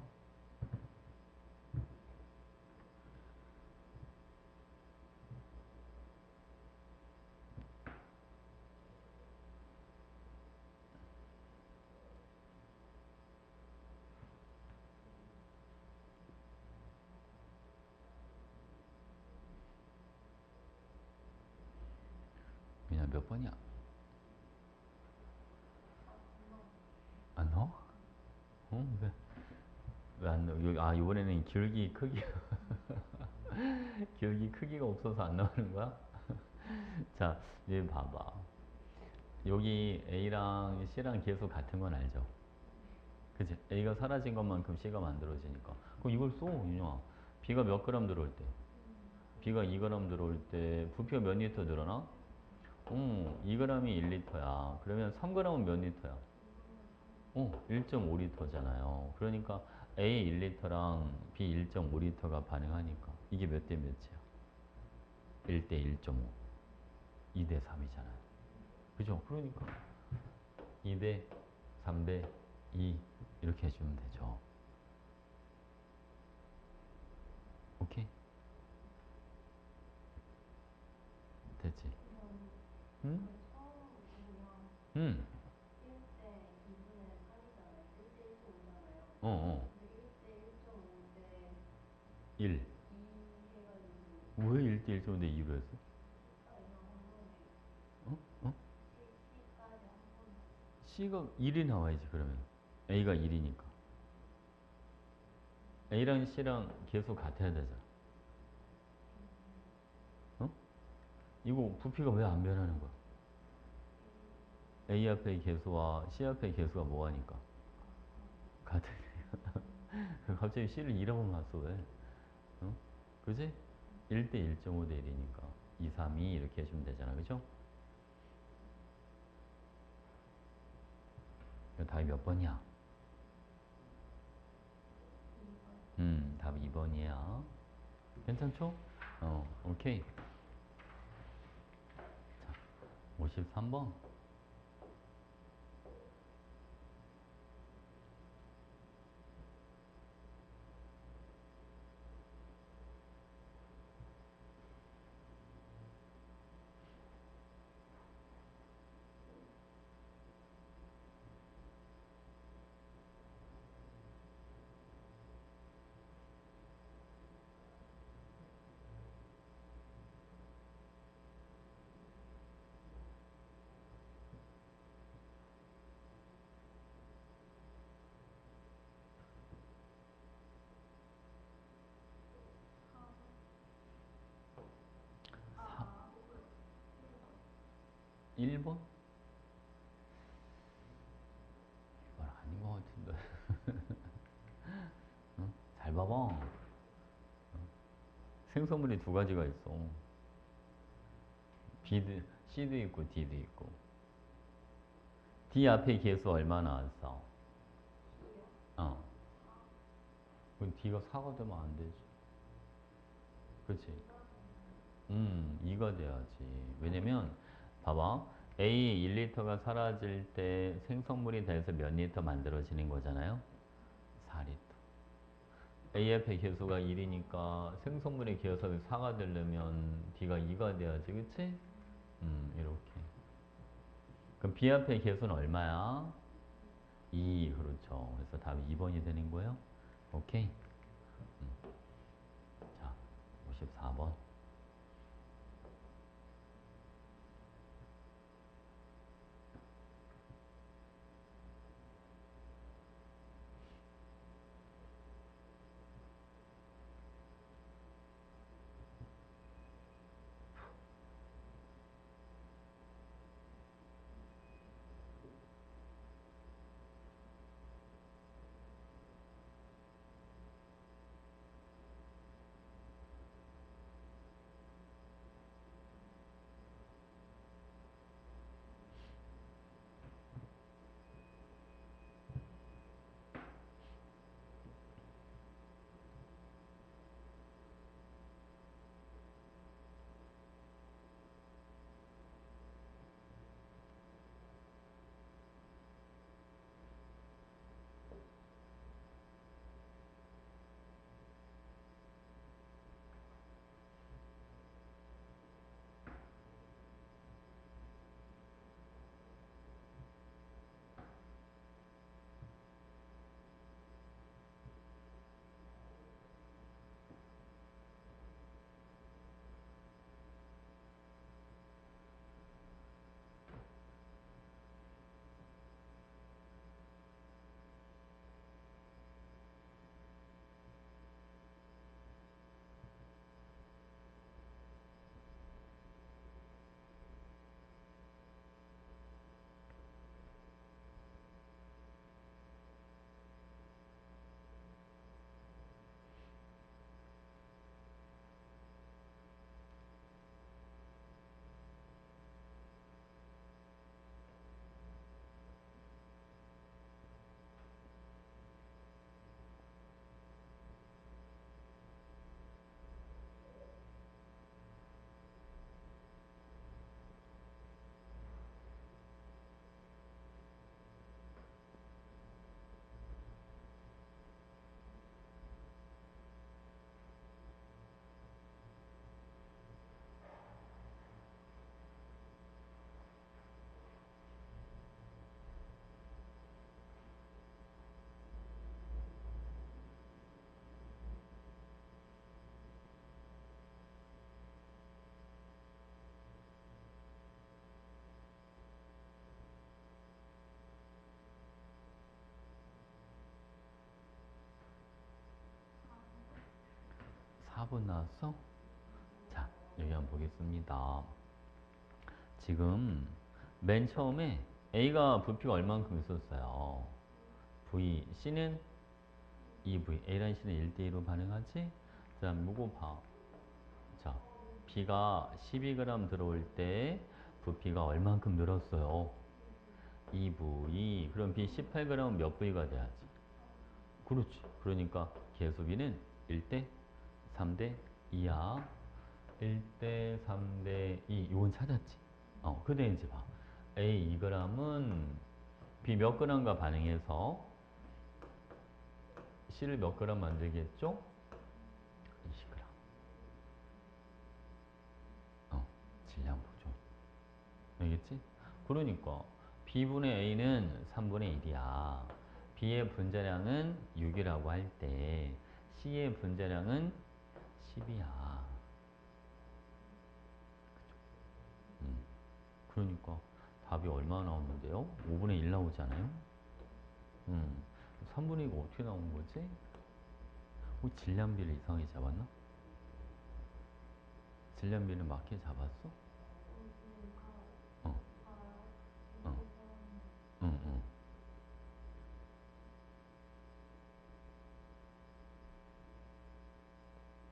민아 몇 번이야? 안 넣어? 왜? 왜 안 넣어? 이번에는 기울기 크기, 기울기 크기가 없어서 안 나오는 거야? 자, 이제 봐봐. 여기 A랑 C랑 계속 같은 건 알죠? 그치? A가 사라진 것만큼 C가 만들어지니까. 그럼 이걸 써, 윤영아. B가 몇 그램 들어올 때? B가 2g 들어올 때 부피가 몇 리터 늘어나? 2g이 1리터야. 그러면 3g은 몇 리터야? 1.5리터잖아요. 그러니까 A 1리터랑 B 1.5리터가 반응하니까 이게 몇 대 몇이야? 1대 1.5, 2대 3이잖아요. 그죠? 그러니까 2대 3대 2 이렇게 해주면 되죠. 오케이? 됐지? 응? 응. 어, 어. 1. 왜 1대 1.5대 2로 했어? 어? 어? C가 1이 나와야지, 그러면. A가 1이니까. A랑 C랑 계속 같아야 되잖아. 어? 이거 부피가 왜 안 변하는 거야? A 앞의 개수와 C 앞의 개수가 뭐하니까? 같으니까. 갑자기 C를 2라고 놨어, 왜? 어? 그지? 1대 1.5대 1이니까 2, 3, 2 이렇게 해주면 되잖아, 그죠? 답이 몇 번이야? 답이 2번이야. 괜찮죠? 오케이. 자, 53번. 사, 1번? 이건 아닌 것 같은데. 응? 잘 봐봐. 생성물이 두 가지가 있어. B도, C도 있고 D도 있고. D 앞에 개수 얼마 나왔어? 그럼 D가 4가 되면 안 되지. 그치? 2가 돼야지. 왜냐면, 봐봐. A 1리터가 사라질 때 생성물이 돼서 몇 리터 만들어지는 거잖아요? 4리터. AF의 개수가 1이니까 생성물의 개수가 4가 되려면 D가 2가 돼야지. 그치? 이렇게. 그럼 B 앞의 개수는 얼마야? 2. 그렇죠. 그래서 답이 2번이 되는 거예요. 오케이. 자, 54번. 4분 나왔어? 자, 여기 한번 보겠습니다. 지금 맨 처음에 A가 부피가 얼만큼 있었어요? V, C는 2V, A랑 C는 1대2로 반응하지? 자, 요거 봐. 자, B가 12g 들어올 때 부피가 얼만큼 늘었어요? 2V. 그럼 B 18g 몇 V가 돼야지? 그렇지. 그러니까 계수비는 1대 3대 2야. 1대 3대 2. 이건 찾았지? 그대 이제 봐. A 2g은 B 몇 g과 반응해서 C를 몇 g 만들겠죠? 20g. 질량 보죠. 알겠지? 그러니까 B분의 A는 3분의 1이야. B의 분자량은 6이라고 할 때 C의 분자량은 10이야. 그러니까 답이 얼마 나오는데요? 5분의 1 나오잖아요? 3분의 2가 어떻게 나온 거지? 질량비를 이상하게 잡았나? 질량비는 맞게 잡았어? 어, 어, 응, 응.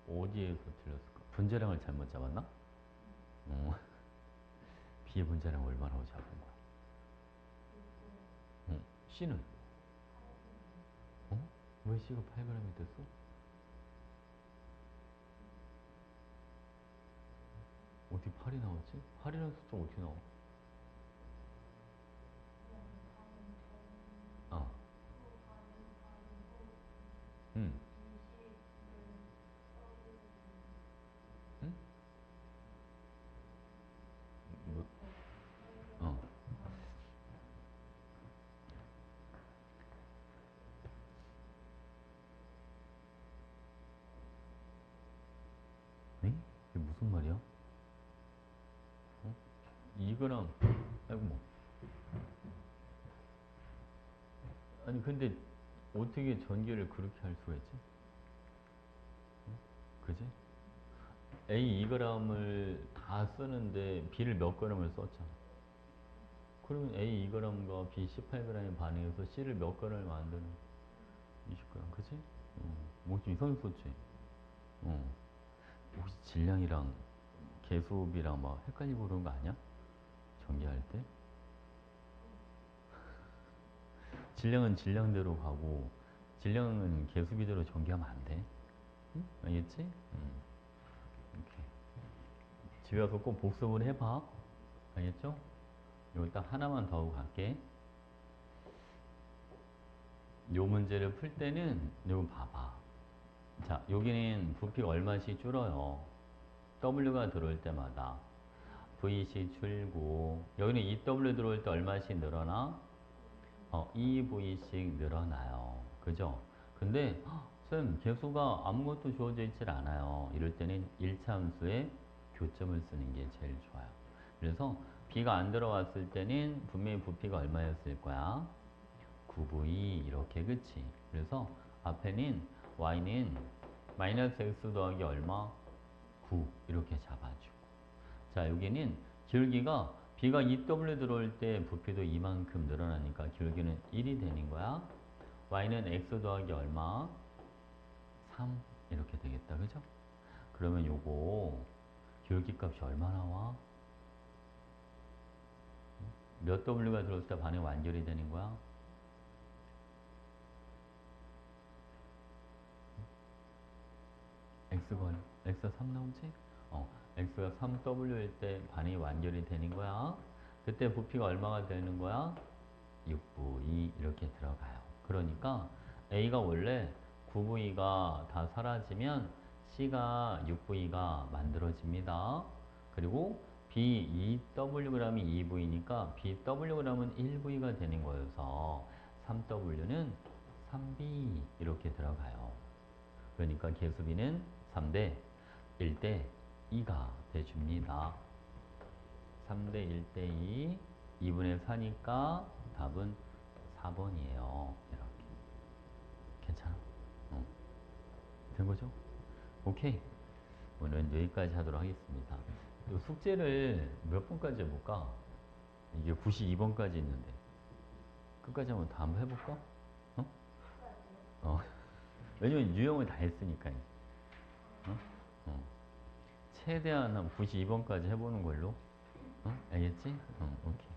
어디에서 틀렸을까? 분자량을 잘못 잡았나? B의 분자량 얼마라고 잡은 거야? C는? 어? 왜 C가 8g이 됐어? 어떻게 8이 나왔지? 8이라는 숫자 어떻게 나와? 어. 응. 응? 뭐, 어. 에? 이게 무슨 말이야? 어? 2g. 아이고 뭐. 아니 근데 어떻게 전개를 그렇게 할 수가 있지? 그지? A 2g을 다 쓰는데 B를 몇 g을 썼잖아. 그러면 A 2g과 B 18g에 반해서 C를 몇 g을 만드는 20g, 그치? 뭐좀 이상하게 썼지? 어. 혹시 질량이랑 계수비랑 막 헷갈리고 그런 거 아니야? 전개할 때? 질량은 질량대로 가고 질량은 계수비대로 전개하면 안 돼. 응? 알겠지? 이렇게. 집에 와서 꼭 복습을 해봐. 알겠죠? 이거 딱 하나만 더 하고 갈게. 요 문제를 풀 때는 이거 봐봐. 자, 여기는 부피가 얼마씩 줄어요. W가 들어올 때마다 V씩 줄고, 여기는 EW 들어올 때 얼마씩 늘어나? 2V씩 늘어나요. 그죠? 근데 쌤, 계수가 아무것도 주어져 있질 않아요. 이럴 때는 1차 함수에 교점을 쓰는 게 제일 좋아요. 그래서 B가 안 들어왔을 때는 분명히 부피가 얼마였을 거야? 9V 이렇게, 그치? 그래서 앞에는 Y는 마이너스 X 더하기 얼마? 9 이렇게 잡아주고, 자 여기는 기울기가 B가 2W 들어올 때 부피도 이만큼 늘어나니까 기울기는 1이 되는 거야. Y는 X 더하기 얼마? 3 이렇게 되겠다, 그죠? 그러면 요거 기울기 값이 얼마 나와? 몇 W가 들어올 때 반응 완결이 되는 거야? X가 3 나오지? X가 3W일 때 반응이 완결이 되는 거야. 그때 부피가 얼마가 되는 거야? 6V 이렇게 들어가요. 그러니까 A가 원래 9V가 다 사라지면 C가 6V가 만들어집니다. 그리고 B 2Wg이 2V니까 BWg은 1V가 되는 거여서 3W는 3B 이렇게 들어가요. 그러니까 계수비는 3대 1대 2가 돼줍니다. 3대 1대 2, 2분의 4니까 답은 4번이에요. 이렇게. 괜찮아? 어. 된 거죠? 오케이. 오늘은 여기까지 하도록 하겠습니다. 이 숙제를 몇 번까지 해볼까? 이게 92번까지 있는데. 끝까지 한번 다 한번 해볼까? 어? 어. 왜냐면 유형을 다 했으니까. 어? 어. 최대한 한 92번까지 해보는 걸로. 알겠지? 오케이.